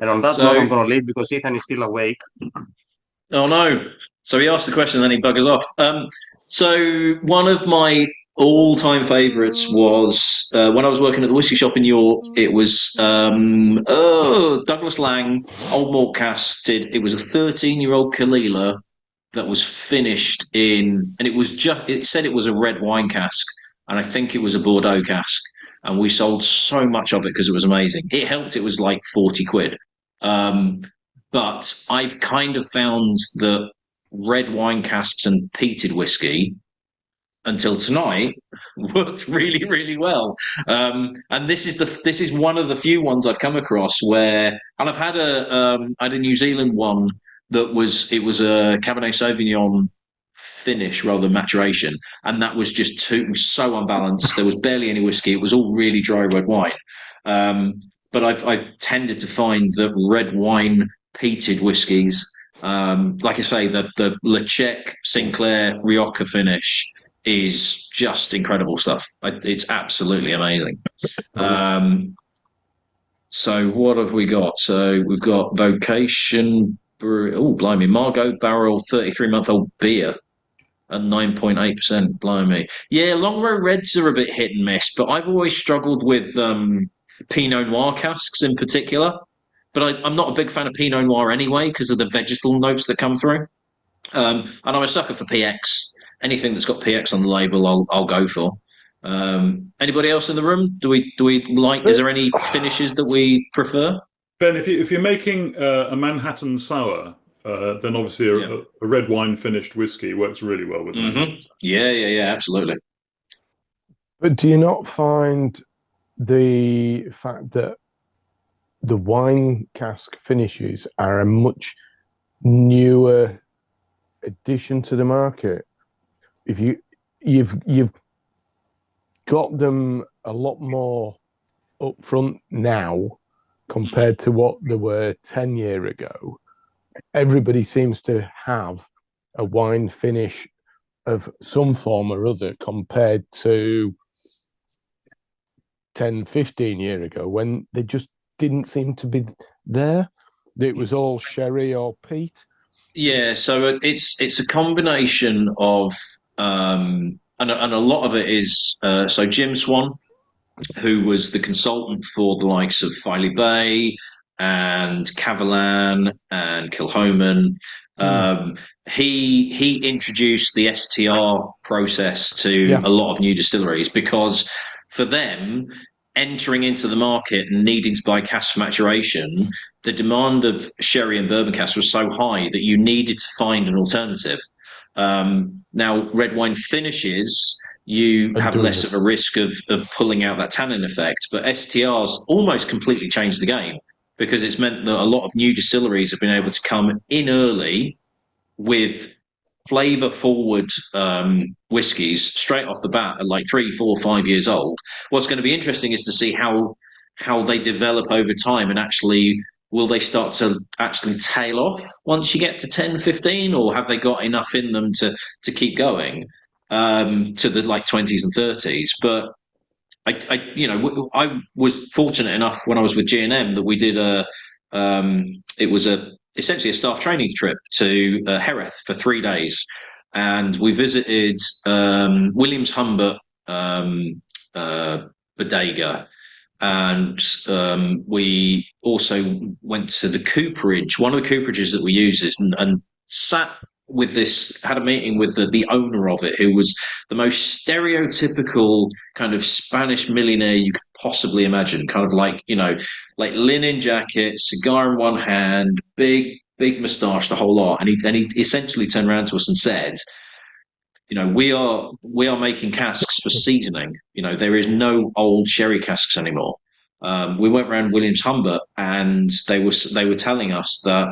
And on that note, I'm going to leave because Ethan is still awake. Oh no! So he asked the question, and then he buggers off. So one of my all-time favourites was when I was working at the whiskey shop in York. It was Douglas Lang Old Malt Cask. It was a 13-year-old Kalila that was finished in, and it said it was a red wine cask, and I think it was a Bordeaux cask, and we sold so much of it because it was amazing. It helped. It was like 40 quid. But I've kind of found that red wine casks and peated whiskey until tonight worked really, really well. And this is one of the few ones I've come across where, and I've had I had a New Zealand one that was a Cabernet Sauvignon finish rather than maturation, and that was just it was so unbalanced. There was barely any whiskey. It was all really dry red wine. But I've tended to find that red wine peated whiskies, like I say, the Lechec Sinclair Rioja finish is just incredible stuff. It's absolutely amazing. So what have we got? So we've got Vocation. Oh, blimey, Margot Barrel 33-month-old beer at 9.8%. Blimey. Yeah, long row reds are a bit hit and miss, but I've always struggled with Pinot Noir casks in particular. But I'm not a big fan of Pinot Noir anyway because of the vegetal notes that come through. And I'm a sucker for PX. Anything that's got PX on the label, I'll go for. Anybody else in the room? Do we like? Is there any finishes that we prefer? Ben, if you're making a Manhattan sour, then obviously a red wine finished whiskey works really well with that. Yeah, absolutely. But do you not find the fact that the wine cask finishes are a much newer addition to the market? If you've got them a lot more upfront now compared to what they were 10 years ago. Everybody seems to have a wine finish of some form or other compared to 10, 15 years ago when they just didn't seem to be there. It was all sherry or peat. Yeah, so it's a combination of and a lot of it is so Jim Swan, who was the consultant for the likes of Filey Bay and Cavalan and Kilhoman. He introduced the STR process to a lot of new distilleries because for them, entering into the market and needing to buy cask for maturation, the demand of sherry and bourbon cask was so high that you needed to find an alternative. Now, red wine finishes, you have less of a risk of pulling out that tannin effect, but STRs almost completely changed the game because it's meant that a lot of new distilleries have been able to come in early with flavor forward whiskies straight off the bat at like 3, 4, 5 years old. What's going to be interesting is to see how they develop over time and actually will they start to actually tail off once you get to 10, 15, or have they got enough in them to keep going to the like 20s and 30s? But I was fortunate enough when I was with G&M that we did it was essentially a staff training trip to Hereth for 3 days, and we visited Williams Humbert bodega, and we also went to the cooperage, one of the cooperages that we use, and sat with this, had a meeting with the owner of it, who was the most stereotypical kind of Spanish millionaire you could possibly imagine, kind of like, like linen jacket, cigar in one hand, big moustache, the whole lot. And he essentially turned around to us and said, we are making casks for seasoning. There is no old sherry casks anymore. We went around Williams Humbert and they were telling us that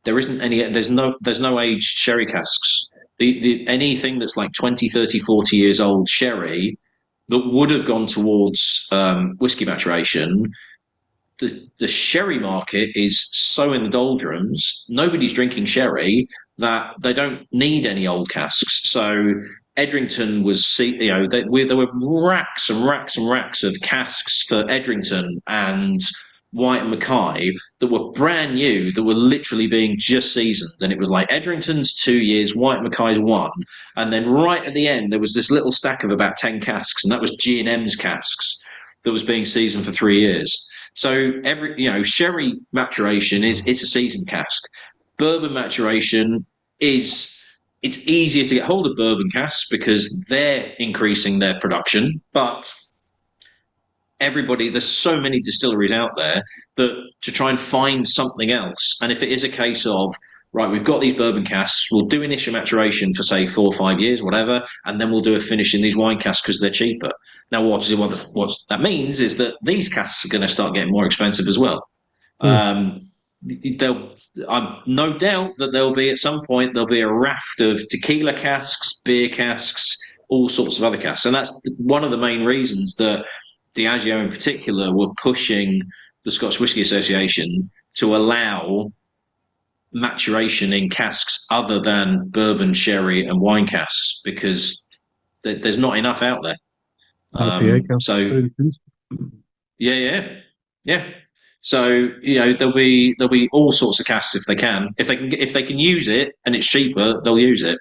there isn't any, there's no aged sherry casks. Anything that's like 20, 30, 40 years old sherry that would have gone towards whiskey maturation, the sherry market is so in the doldrums, nobody's drinking sherry, that they don't need any old casks. So Edrington was, there were racks and racks and racks of casks for Edrington and White and Mackay that were brand new, that were literally being just seasoned. And it was like Edrington's 2 years, White and Mackay's 1. And then right at the end, there was this little stack of about 10 casks, and that was G&M's casks that was being seasoned for 3 years. So sherry maturation it's a seasoned cask. Bourbon maturation it's easier to get hold of bourbon casks because they're increasing their production, but there's so many distilleries out there that to try and find something else. And if it is a case of right, we've got these bourbon casks. We'll do initial maturation for, say, 4 or 5 years, whatever, and then we'll do a finish in these wine casks because they're cheaper. Now, obviously, what that means is that these casks are going to start getting more expensive as well. I'm no doubt that there'll be, at some point, there'll be a raft of tequila casks, beer casks, all sorts of other casks. And that's one of the main reasons that Diageo in particular were pushing the Scotch Whisky Association to allow maturation in casks other than bourbon, sherry, and wine casks, because there's not enough out there. IPA casks, So, for instance. yeah. So there'll be all sorts of casks if they can use it and it's cheaper, they'll use it.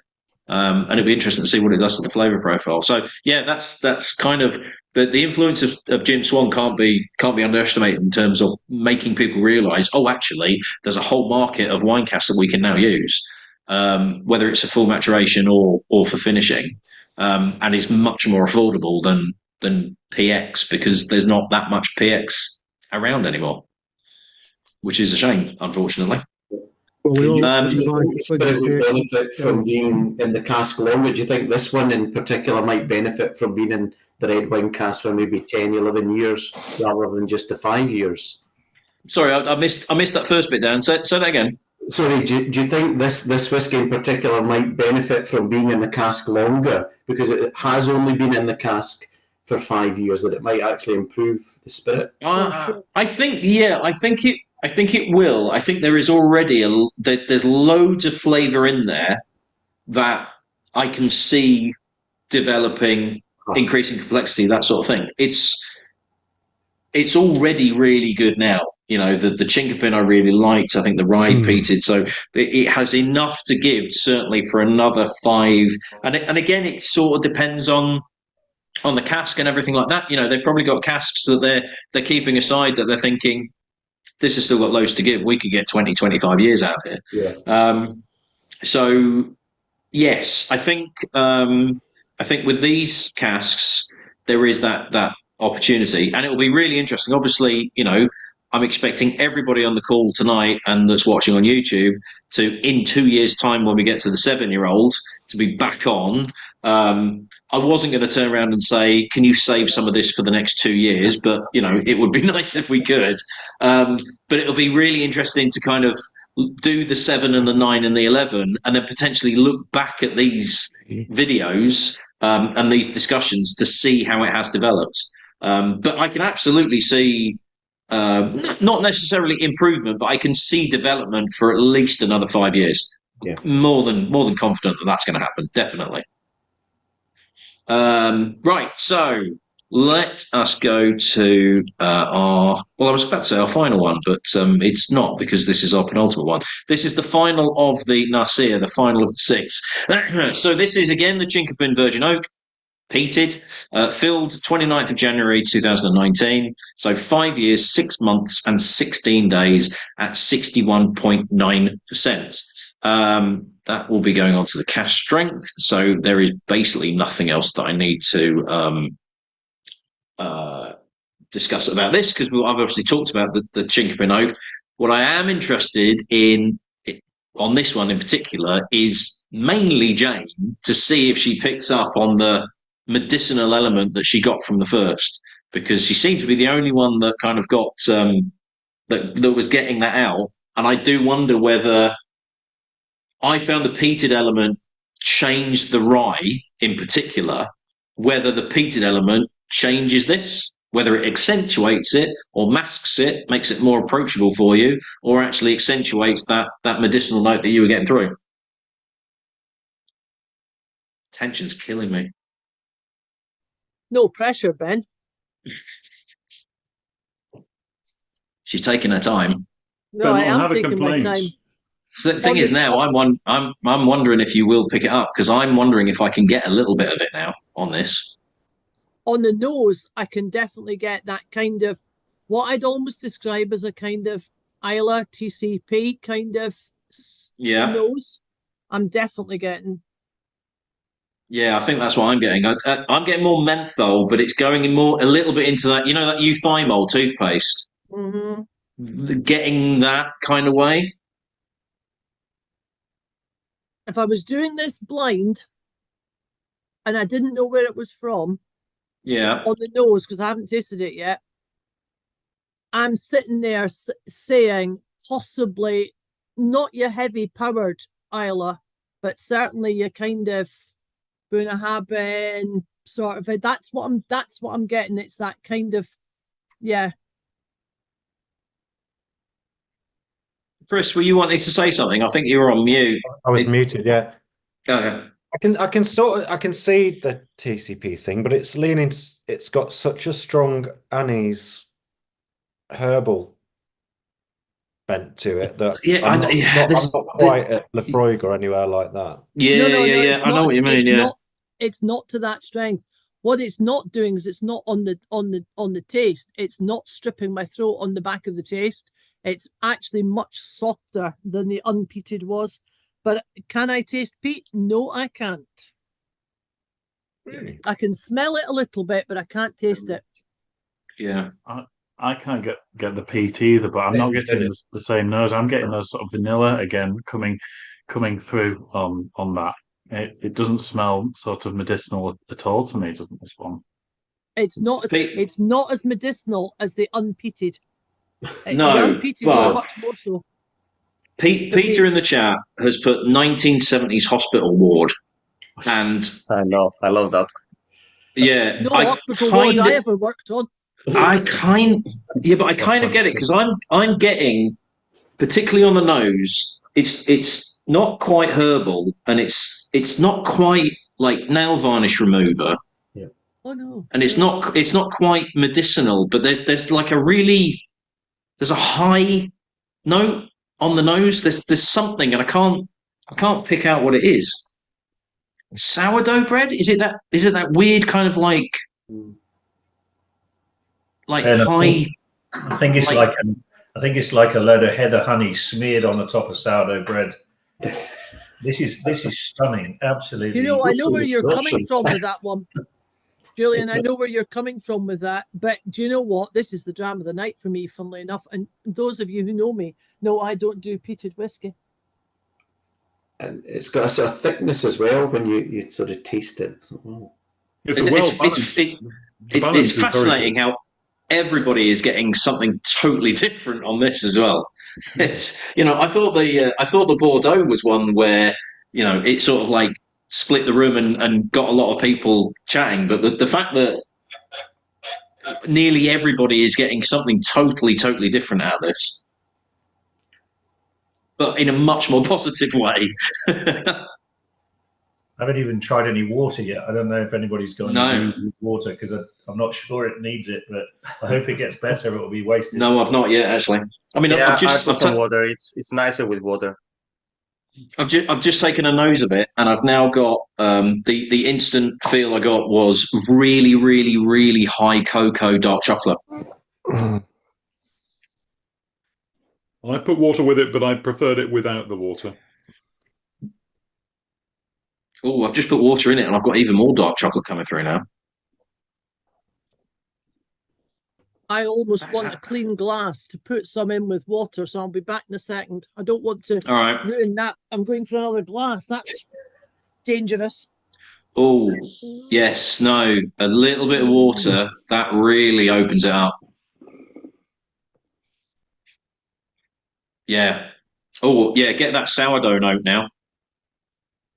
And it'll be interesting to see what it does to the flavour profile. So yeah, that's kind of the influence of Jim Swan can't be underestimated in terms of making people realise, oh, actually, there's a whole market of wine casks that we can now use, whether it's for full maturation or for finishing, and it's much more affordable than PX, because there's not that much PX around anymore, which is a shame, unfortunately. Well, we benefit from being in the cask longer. Do you think this one in particular might benefit from being in the red wine cask for maybe 10, 11 years rather than just the 5 years? Sorry, I missed that first bit, Dan. Say that again. Sorry, do you think this whisky in particular might benefit from being in the cask longer because it has only been in the cask for 5 years, that it might actually improve the spirit? I think it will. I think there is already there's loads of flavour in there that I can see developing, increasing complexity, that sort of thing. It's already really good now. The Chinkopin I really liked. I think the rye peated, so it has enough to give, certainly for another 5. And again, it sort of depends on the cask and everything like that. They've probably got casks that they're keeping aside, that they're thinking, this has still got loads to give. We could get 20, 25 years out of it. Yeah. So yes, I think with these casks there is that opportunity, and it will be really interesting. Obviously, I'm expecting everybody on the call tonight and that's watching on YouTube to, in 2 years' time, when we get to the 7-year-old, to be back on. I wasn't going to turn around and say, can you save some of this for the next 2 years? But, it would be nice if we could. But it'll be really interesting to kind of do the 7 and the 9 and the 11, and then potentially look back at these videos and these discussions to see how it has developed. But I can absolutely see, not necessarily improvement, but I can see development for at least another 5 years. Yeah. More than confident that that's going to happen, definitely. Right, so let us go to I was about to say our final one, but it's not, because this is our penultimate one. This is the final of the Narcia, the final of the 6. So this is, again, the Chinkopin Virgin Oak, peated, filled 29th of January 2019. So 5 years, 6 months, and 16 days at 61.9%. That will be going on to the cash strength. So there is basically nothing else that I need to discuss about this, because I've obviously talked about the Chinkopin Oak. What I am interested in on this one in particular is mainly Jane, to see if she picks up on the medicinal element that she got from the first, because she seemed to be the only one that kind of got that was getting that out. And I do wonder whether I found the peated element changed the rye in particular, whether the peated element changes this, whether it accentuates it or masks it, makes it more approachable for you, or actually accentuates that medicinal note that you were getting through. Tension's killing me. No pressure, Ben. She's taking her time. No, I am taking my time. So the thing is, now I'm wondering if you will pick it up, because I'm wondering if I can get a little bit of it now on this. On the nose, I can definitely get that kind of, what I'd almost describe as a kind of Isla TCP kind of nose. I'm definitely getting. Yeah, I think that's what I'm getting. I'm getting more menthol, but it's going in a little bit into that, that euthymol toothpaste. Mm-hmm. Getting that kind of way. if I was doing this blind and I didn't know where it was from, on the nose, because I haven't tasted it yet, I'm sitting there saying possibly not your heavy powered Isla, but certainly your kind of Bunnahabhain sort of. That's what I'm getting. It's that kind of, yeah. Chris, were you wanting to say something? I think you were on mute. I was muted. Yeah. Okay. I can see the TCP thing, but it's leaning. It's got such a strong anise herbal bent to it that I'm not quite at Lefroy or anywhere like that. Yeah. I know what you mean. It's not to that strength. What it's not doing is it's not on the taste. It's not stripping my throat on the back of the taste. It's actually much softer than the unpeated was. But can I taste peat? No, I can't. Really? I can smell it a little bit, but I can't taste it. Yeah. I can't get the peat either, but I'm not getting the same nose. I'm getting those sort of vanilla again coming through on that. It doesn't smell sort of medicinal at all to me, doesn't this one? It's not as medicinal as the unpeated. No, the unpeated but much more so. Peter in the chat has put 1970s hospital ward, and I know, I love that. Yeah, no hospital ward I ever worked on. But I kind of get it, because I'm getting, particularly on the nose, it's not quite herbal, and it's not quite like nail varnish remover. Yeah. Oh no. And it's not quite medicinal, but there's like there's a high note on the nose. There's something, and I can't pick out what it is. Sourdough bread? Is it that weird kind of like high? I think it's like a load of heather honey smeared on the top of sourdough bread. This is stunning, absolutely. You know, I know where you're coming from with that one, Julian. I know where you're coming from with that, but do you know what? This is the jam of the night for me, funnily enough. And those of you who know me know I don't do peated whiskey. And it's got a sort of thickness as well when you sort of taste it. It's fascinating how everybody is getting something totally different on this as well. It's, I thought the Bordeaux was one where it sort of like split the room and got a lot of people chatting, but the fact that nearly everybody is getting something totally different out of this, but in a much more positive way. I haven't even tried any water yet. I don't know if anybody's got any water, because I'm not sure it needs it, but I hope it gets better. It will be wasted. No, I've not yet, actually. I mean, I've put some water. It's nicer with water. I've just taken a nose of it, and I've now got the instant feel I got was really high cocoa dark chocolate. I put water with it, but I preferred it without the water. Oh, I've just put water in it, and I've got even more dark chocolate coming through now. I almost want a clean glass to put some in with water, so I'll be back in a second. I don't want to ruin that. I'm going for another glass. That's dangerous. Oh, yes, no, a little bit of water, that really opens it up. Yeah. Oh, yeah, get that sourdough note now.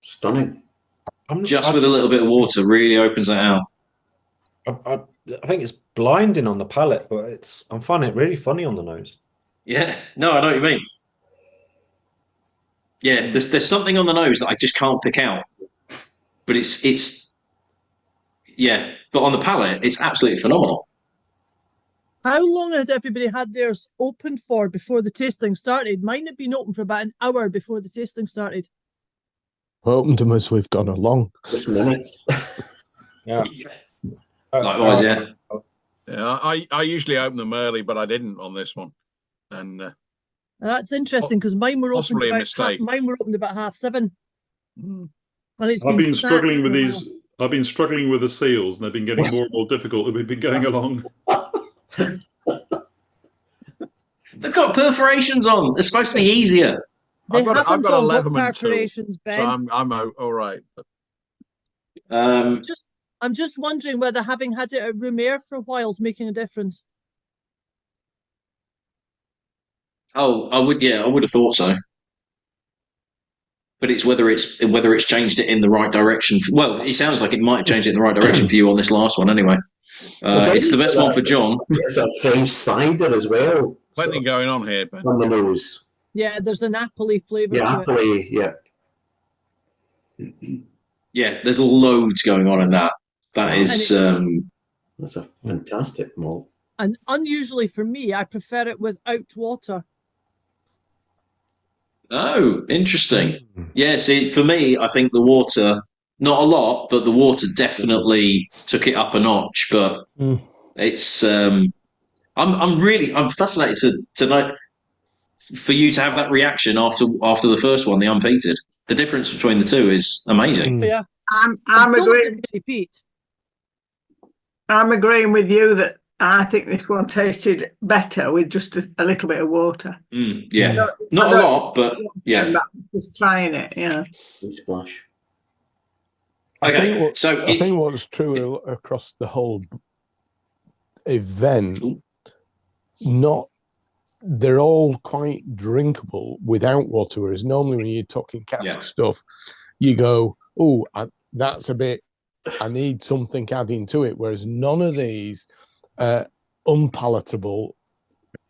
Stunning. Just with a little bit of water really opens it out. I think it's blinding on the palate, but I'm finding it really funny on the nose. Yeah, no, I know what you mean. Yeah, there's something on the nose that I just can't pick out, but it's but on the palate, it's absolutely phenomenal. How long had everybody had theirs open for before the tasting started? Mine had been open for about an hour before the tasting started. I opened them as we've gone along. Just minutes. Yeah. Likewise, yeah. Yeah, I usually open them early, but I didn't on this one. And that's interesting, because mine were opened about mistake. Mine were opened about 7:30. And I've been struggling with these. I've been struggling with the seals, and they've been getting more and more difficult as we've been going along. They've got perforations on. They're supposed to be easier. They I've got haven't a all got Leatherman tool, perforations, Ben. so I'm all right. I'm just wondering whether having had it at room air for a while is making a difference. Oh, I would have thought so. But it's whether it's changed it in the right direction. Well, it sounds like it might have changed it in the right direction for you on this last one, anyway. It's the best one for John. It's a French cider as well. Plenty going on here, Ben. On the nose. Yeah, there's an appley flavour Yeah, to appley, yeah. Yeah, there's loads going on in that. That is that's a fantastic malt. And unusually for me, I prefer it without water. Oh, interesting. Yeah, see, for me, I think the water, not a lot, but the water definitely took it up a notch. But it's, I'm fascinated to know for you to have that reaction after the first one, the unpeated. The difference between the two is amazing. Yeah, I'm agreeing. I'm agreeing with you that I think this one tasted better with just a little bit of water. Yeah, not a lot, but yeah. Just trying it, yeah. Splash. Okay, I think what's true across the whole event, they're all quite drinkable without water. Whereas normally when you're talking cask stuff, you go, "Oh, that's a bit. I need something adding to it." Whereas none of these are unpalatable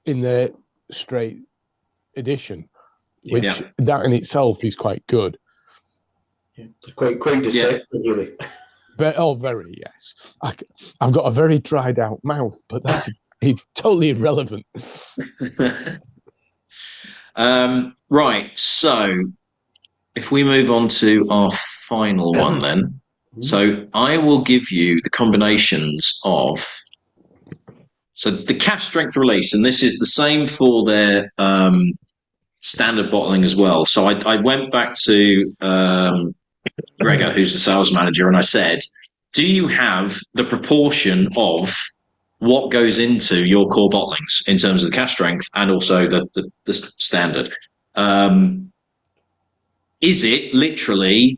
in their straight edition, which that in itself is quite good. Yeah. Quite deceptive, really. Very, yes. I've got a very dried out mouth, but it's totally irrelevant. Right, so if we move on to our final one then. So I will give you the combinations of... So the cask strength release, and this is the same for their standard bottling as well. So I went back to Gregor, who's the sales manager, and I said, do you have the proportion of what goes into your core bottlings in terms of the cask strength and also the standard? Is it literally,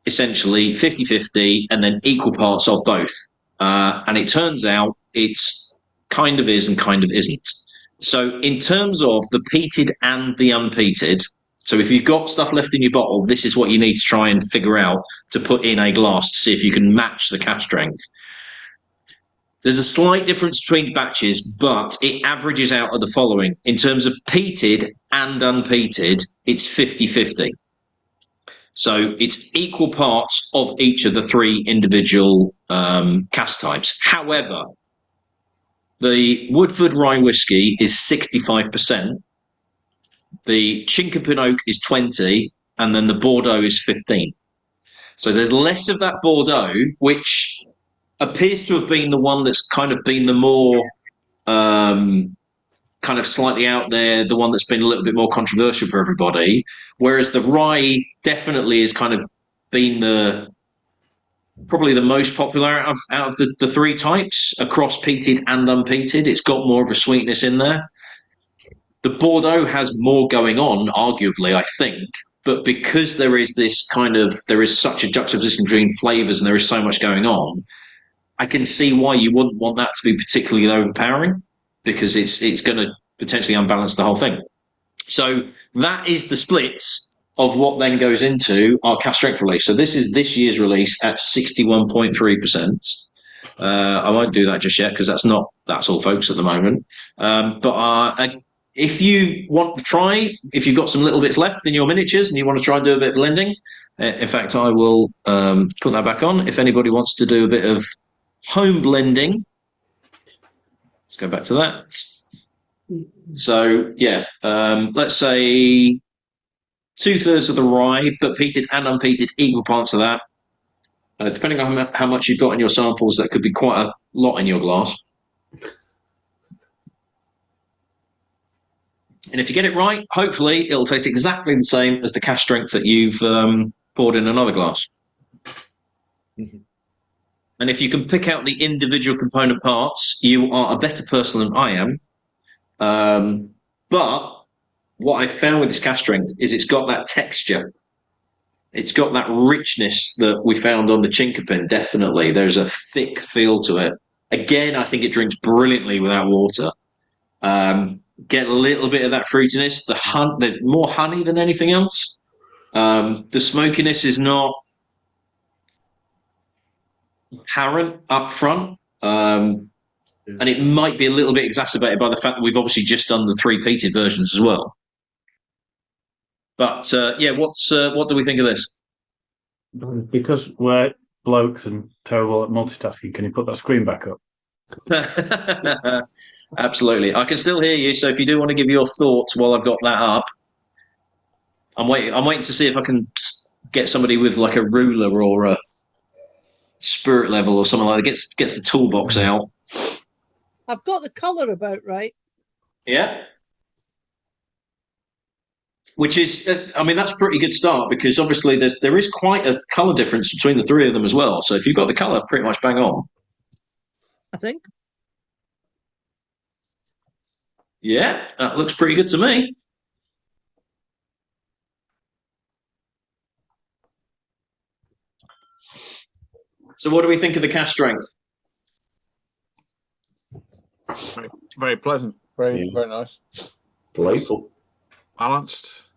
essentially 50-50 and then equal parts of both? And it turns out it's kind of is and kind of isn't. So in terms of the peated and the unpeated, so if you've got stuff left in your bottle, this is what you need to try and figure out to put in a glass to see if you can match the cask strength. There's a slight difference between batches, but it averages out at the following. In terms of peated and unpeated, it's 50-50. So it's equal parts of each of the three individual cask types. However, the Woodford Rye Whiskey is 65%. The Chinkapin Oak is 20%, and then the Bordeaux is 15%. So there's less of that Bordeaux, which appears to have been the one that's kind of been the more kind of slightly out there, the one that's been a little bit more controversial for everybody. Whereas the Rye definitely has kind of been probably the most popular out of the three types across peated and unpeated. It's got more of a sweetness in there. The Bordeaux has more going on, arguably, I think, but because there is such a juxtaposition between flavours and there is so much going on, I can see why you wouldn't want that to be particularly overpowering, because it's going to potentially unbalance the whole thing. So that is the splits of what then goes into our cask strength release. So this is this year's release at 61.3%. I won't do that just yet because that's all, folks, at the moment. But if you want to try, if you've got some little bits left in your miniatures and you want to try and do a bit of blending, in fact, I will put that back on. If anybody wants to do a bit of home blending, let's go back to that. So, yeah, let's say 2/3 of the rye, but peated and unpeated, equal parts of that. Depending on how much you've got in your samples, that could be quite a lot in your glass. And if you get it right, hopefully it'll taste exactly the same as the cask strength that you've poured in another glass. And if you can pick out the individual component parts, you are a better person than I am. But what I found with this cask strength is it's got that texture. It's got that richness that we found on the Chinkopin, definitely. There's a thick feel to it. Again, I think it drinks brilliantly without water. Get a little bit of that fruitiness, the more honey than anything else. The smokiness is not apparent up front. And it might be a little bit exacerbated by the fact that we've obviously just done the 3 peated versions as well. But what do we think of this? Because we're blokes and terrible at multitasking, can you put that screen back up? Absolutely. I can still hear you, so if you do want to give your thoughts while I've got that up, I'm waiting to see if I can get somebody with like a ruler or a spirit level or something like that. Gets the toolbox out. I've got the colour about right. Yeah. Which is, that's a pretty good start, because obviously there is quite a colour difference between the 3 of them as well. So if you've got the colour pretty much bang on. I think. Yeah, that looks pretty good to me. So what do we think of the cask strength? Very, very pleasant. Very nice. Delightful. Balanced.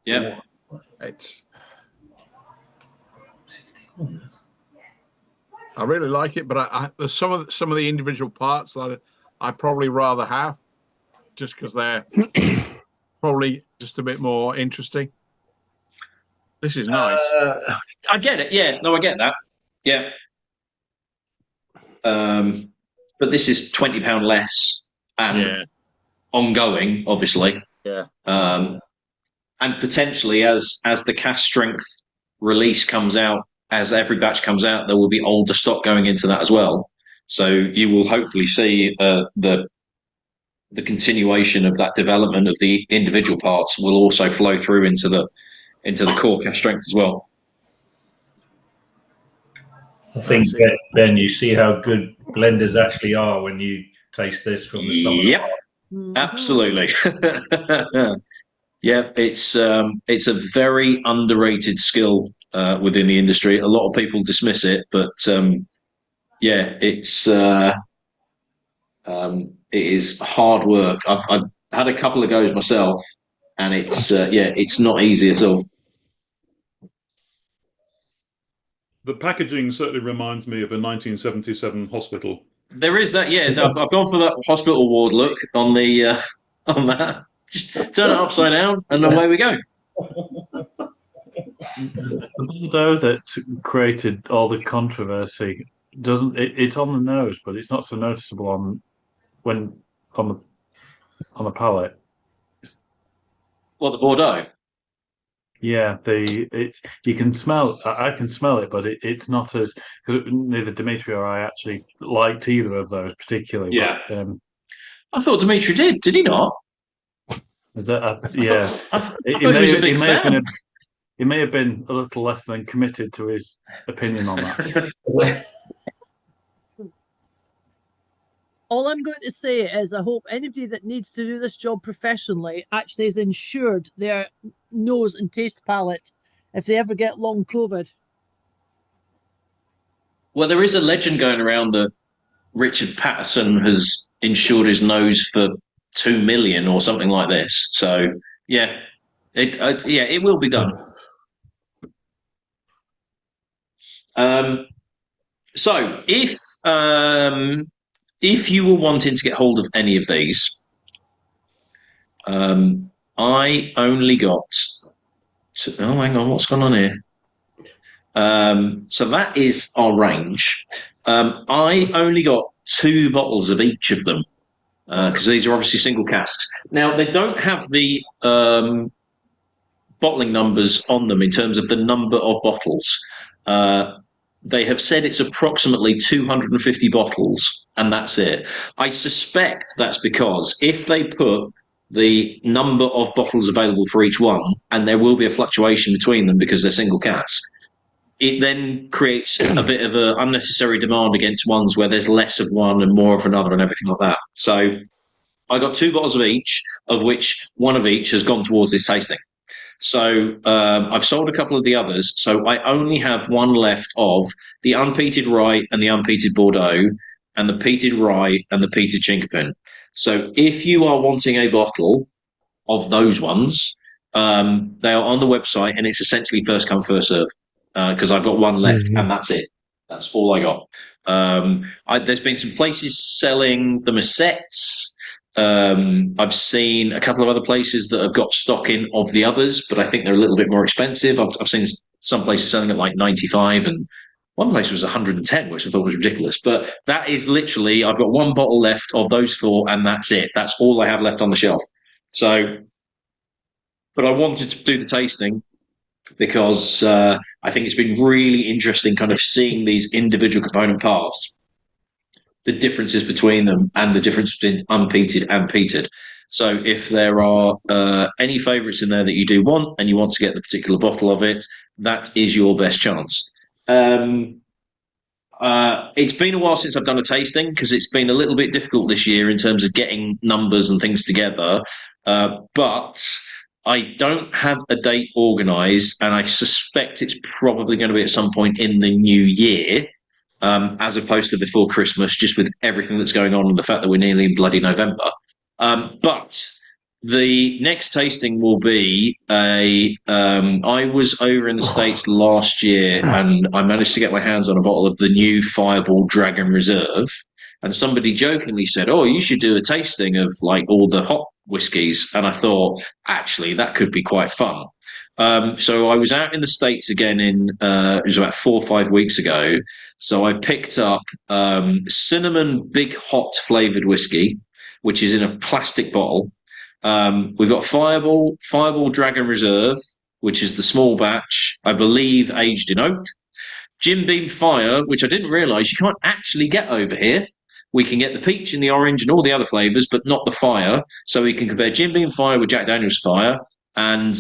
Yeah. It's. I really like it, but there's some of the individual parts that I'd probably rather have, just because they're probably just a bit more interesting. This is nice. I get it. Yeah, no, I get that. Yeah. But this is £20 less and ongoing, obviously. Yeah. And potentially, as the cask strength release comes out, as every batch comes out, there will be older stock going into that as well. So you will hopefully see the continuation of that development of the individual parts will also flow through into the core cask strength as well. I think, Ben, you see how good blenders actually are when you taste this from the summer. Yep, absolutely. Yeah, it's a very underrated skill within the industry. A lot of people dismiss it, but it is hard work. I've had a couple of goes myself, and it's not easy at all. The packaging certainly reminds me of a 1977 hospital. There is that, yeah. I've gone for that hospital ward look on the on that. Just turn it upside down, and away we go. The Bordeaux that created all the controversy it's on the nose, but it's not so noticeable on the palate. What, the Bordeaux? Yeah, you can smell. I can smell it, but it's not as. Neither Dimitri or I actually liked either of those particularly. Yeah, but, I thought Dimitri did. Did he not? Is that? Yeah, I thought he was a big fan. He may have been a little less than committed to his opinion on that. All I'm going to say is I hope anybody that needs to do this job professionally actually is insured their nose and taste palate if they ever get long COVID. Well, there is a legend going around that Richard Patterson has insured his nose for $2 million or something like this. So, yeah, it will be done. So, if you were wanting to get hold of any of these, I only got. Hang on, what's gone on here? So that is our range. I only got 2 bottles of each of them because these are obviously single casks. Now they don't have the bottling numbers on them in terms of the number of bottles. They have said it's approximately 250 bottles, and that's it. I suspect that's because if they put the number of bottles available for each one, and there will be a fluctuation between them because they're single cask, it then creates a bit of an unnecessary demand against ones where there's less of one and more of another and everything like that. So I got 2 bottles of each, of which one of each has gone towards this tasting. So I've sold a couple of the others. So I only have one left of the unpeated rye and the unpeated Bordeaux, and the peated rye and the peated Chinkapin. So if you are wanting a bottle of those ones, they are on the website, and it's essentially first come, first serve, because I've got one left, and that's it. That's all I got. There's been some places selling them as sets. I've seen a couple of other places that have got stock in of the others, but I think they're a little bit more expensive. I've seen some places selling at like 95, and one place was 110, which I thought was ridiculous. But that is literally, I've got one bottle left of those 4, and that's it. That's all I have left on the shelf. So, but I wanted to do the tasting because I think it's been really interesting kind of seeing these individual component parts, the differences between them, and the difference between unpeated and peated. So if there are any favourites in there that you do want, and you want to get the particular bottle of it, that is your best chance. It's been a while since I've done a tasting, because it's been a little bit difficult this year in terms of getting numbers and things together. But I don't have a date organised, and I suspect it's probably going to be at some point in the new year, as opposed to before Christmas, just with everything that's going on and the fact that we're nearly in bloody November. But the next tasting will be I was over in the States last year, and I managed to get my hands on a bottle of the new Fireball Dragon Reserve. And somebody jokingly said, "Oh, you should do a tasting of like all the hot whiskies." And I thought, actually, that could be quite fun. So I was out in the States again it was about 4 or 5 weeks ago. So I picked up cinnamon big hot flavored whiskey, which is in a plastic bottle. We've got Fireball Dragon Reserve, which is the small batch, I believe aged in oak. Jim Beam Fire, which I didn't realise you can't actually get over here. We can get the peach and the orange and all the other flavours, but not the fire. So we can compare Jim Beam Fire with Jack Daniel's Fire. And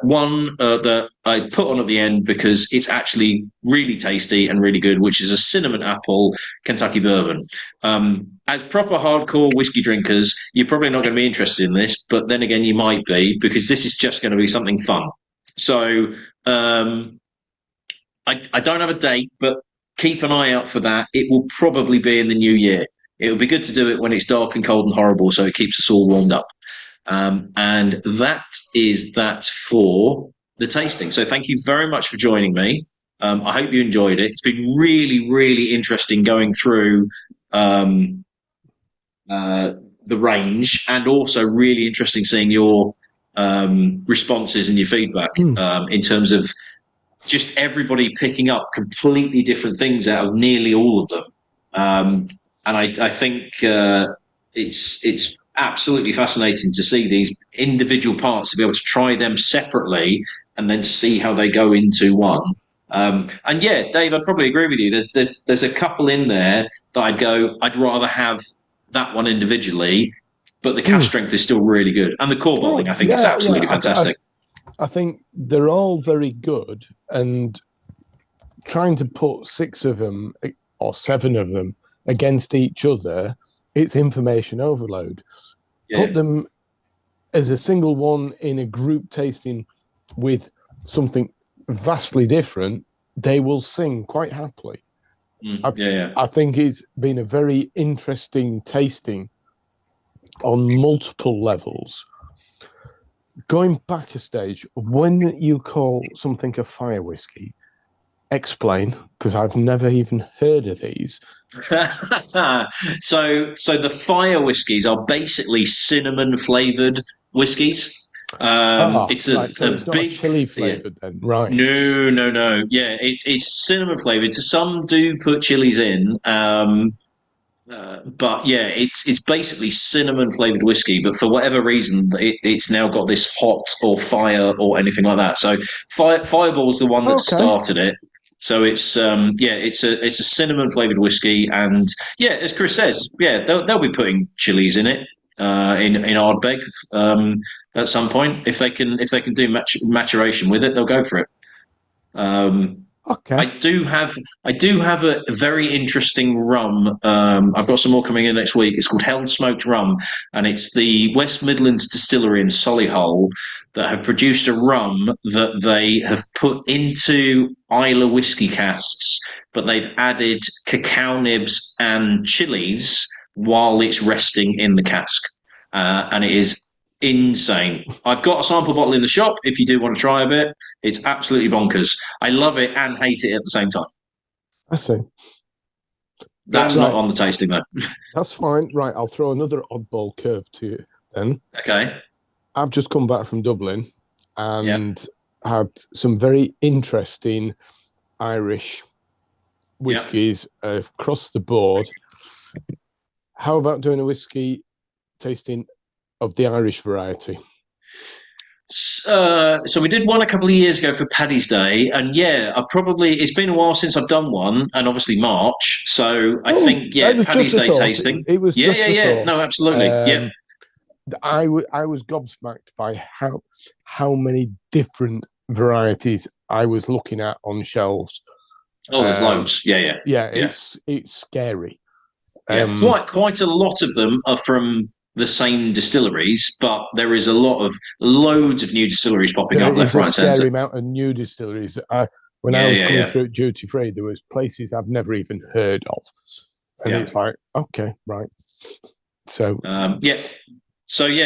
one that I put on at the end because it's actually really tasty and really good, which is a cinnamon apple Kentucky bourbon. As proper hardcore whiskey drinkers, you're probably not going to be interested in this, but then again, you might be, because this is just going to be something fun. So I don't have a date, but keep an eye out for that. It will probably be in the new year. It would be good to do it when it's dark and cold and horrible, so it keeps us all warmed up. And that is that for the tasting. So thank you very much for joining me. I hope you enjoyed it. It's been really, really interesting going through the range, and also really interesting seeing your responses and your feedback in terms of just everybody picking up completely different things out of nearly all of them. And I think it's absolutely fascinating to see these individual parts, to be able to try them separately and then see how they go into one. And yeah, Dave, I'd probably agree with you. There's a couple in there that I'd rather have that one individually, but the cask strength is still really good. And the core bottling, I think, is absolutely fantastic. I think they're all very good, and trying to put 6 of them or 7 of them against each other, it's information overload. Yeah. Put them as a single one in a group tasting with something vastly different, they will sing quite happily. I think it's been a very interesting tasting on multiple levels. Going back a stage, when you call something a fire whiskey, explain, because I've never even heard of these. So the fire whiskies are basically cinnamon flavored whiskies. It's it's not big chili flavored then, right? No. Yeah, it's cinnamon flavored. So some do put chilies in. But yeah, it's basically cinnamon flavored whiskey, but for whatever reason, it's now got this hot or fire or anything like that. So Fireball's the one that started it. So it's it's a cinnamon flavored whiskey, and yeah, as Chris says, yeah, they'll be putting chilies in it in Ardbeg at some point. If they can do maturation with it, they'll go for it. Okay. I do have a very interesting rum. I've got some more coming in next week. It's called Held Smoked Rum, and it's the West Midlands Distillery in Solihull that have produced a rum that they have put into Islay whiskey casks, but they've added cacao nibs and chilies while it's resting in the cask, and it is insane. I've got a sample bottle in the shop if you do want to try a bit. It's absolutely bonkers. I love it and hate it at the same time. I see. That's not on the tasting though. That's fine. Right, I'll throw another oddball curve to you then. Okay. I've just come back from Dublin and had some very interesting Irish whiskies across the board. How about doing a whiskey tasting of the Irish variety? So we did one a couple of years ago for Paddy's Day, and it's been a while since I've done one, and obviously March. So I think Paddy's Day tasting. It was no, absolutely, I was gobsmacked by how many different varieties I was looking at on shelves. Oh, there's loads. Yeah. It's scary. Quite a lot of them are from the same distilleries, but there is loads of new distilleries popping up left, right, and centre. Scary amount of new distilleries. When I was coming through duty free, there was places I've never even heard of, and it's like, okay, right. So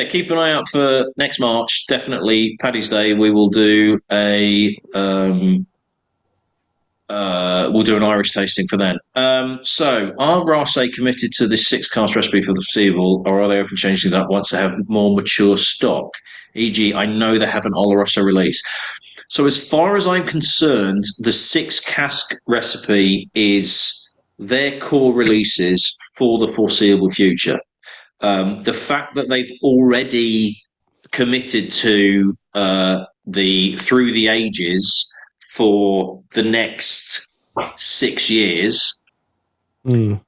keep an eye out for next March. Definitely Paddy's Day. We will do we'll do an Irish tasting for then. So, are Raasay committed to this 6-cask recipe for the foreseeable, or are they open to changing that once they have more mature stock? E.g., I know they have an Oloroso release. So, as far as I'm concerned, the 6-cask recipe is their core releases for the foreseeable future. The fact that they've already committed to the Through the Ages for the next 6 years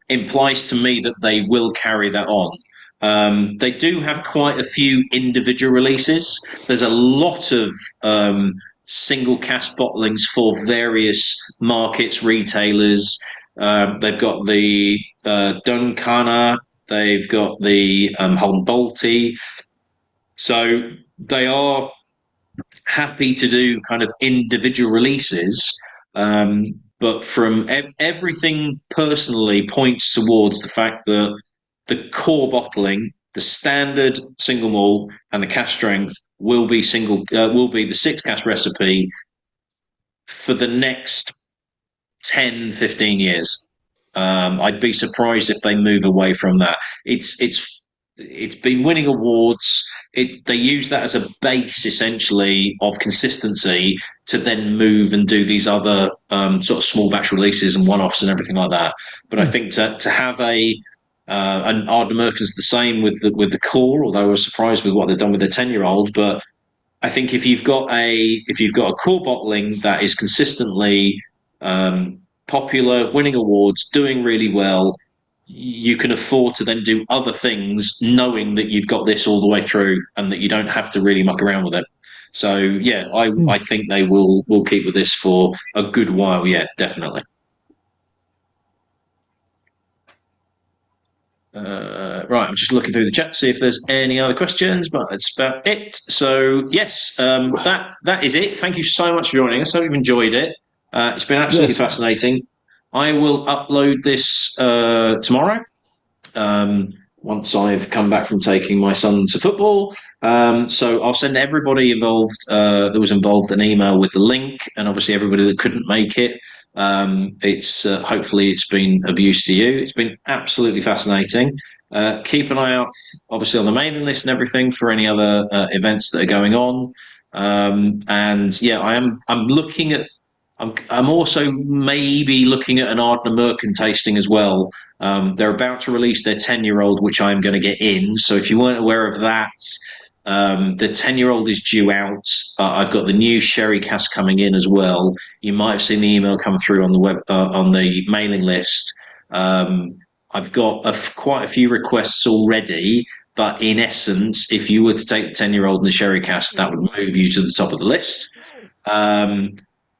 implies to me that they will carry that on. They do have quite a few individual releases. There's a lot of single cask bottlings for various markets, retailers. They've got the Duncana, they've got the Holm Balti. So they are happy to do kind of individual releases, but from everything personally points towards the fact that the core bottling, the standard single malt and the cask strength will be the 6-cask recipe for the next 10, 15 years. I'd be surprised if they move away from that. It's been winning awards. They use that as a base, essentially, of consistency to then move and do these other sort of small batch releases and one-offs and everything like that. But I think to have an Ardnamurchan's the same with the core, although I was surprised with what they've done with their 10-year-old. But I think if you've got a core bottling that is consistently popular, winning awards, doing really well, you can afford to then do other things knowing that you've got this all the way through and that you don't have to really muck around with it. So I think they will keep with this for a good while definitely. Right, I'm just looking through the chat to see if there's any other questions, but that's about it. So yes, that is it. Thank you so much for joining us. I hope you've enjoyed it. It's been absolutely fascinating. I will upload this tomorrow once I've come back from taking my son to football. So I'll send everybody involved that was involved an email with the link, and obviously everybody that couldn't make it. It's hopefully it's been of use to you. It's been absolutely fascinating. Keep an eye out, obviously, on the mailing list and everything for any other events that are going on. I'm looking at. I'm also maybe looking at an Ardnamurchan tasting as well. They're about to release their 10-year-old, which I'm going to get in. So if you weren't aware of that, the 10-year-old is due out. I've got the new sherry cask coming in as well. You might have seen the email come through on the web on the mailing list. I've got quite a few requests already, but in essence, if you were to take the 10-year-old and the sherry cask, that would move you to the top of the list.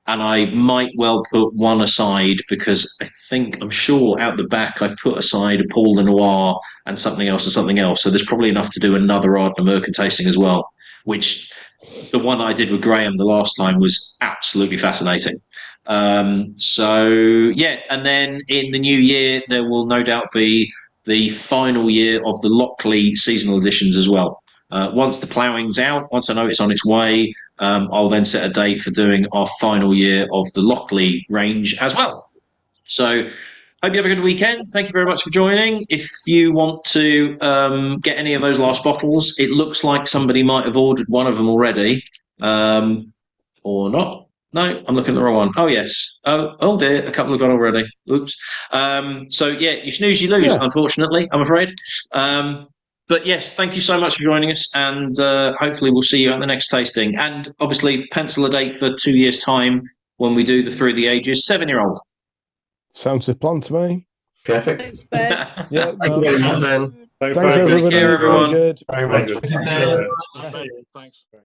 and I might well put one aside because I'm sure out the back I've put aside a Paul de Noir and something else. So there's probably enough to do another Ardnamurchan Merkin tasting as well, which the one I did with Graham the last time was absolutely fascinating. So yeah, and then in the new year there will no doubt be the final year of the Lockley seasonal editions as well. Once the ploughing's out, once I know it's on its way, I'll then set a date for doing our final year of the Lockley range as well. So hope you have a good weekend. Thank you very much for joining. If you want to get any of those last bottles, it looks like somebody might have ordered one of them already, or not. No, I'm looking at the wrong one. Oh, yes. Oh dear, a couple have gone already. Oops. So, yeah, you snooze, you lose, unfortunately, I'm afraid. But yes, thank you so much for joining us, and hopefully we'll see you at the next tasting. And obviously, pencil a date for 2 years' time when we do the Through the Ages 7-year-old. Sounds a plan to me. Perfect. Thanks, Ben. Yeah, Thank you very much. thanks everybody. Take care, everyone. Very good. Very good. Thanks.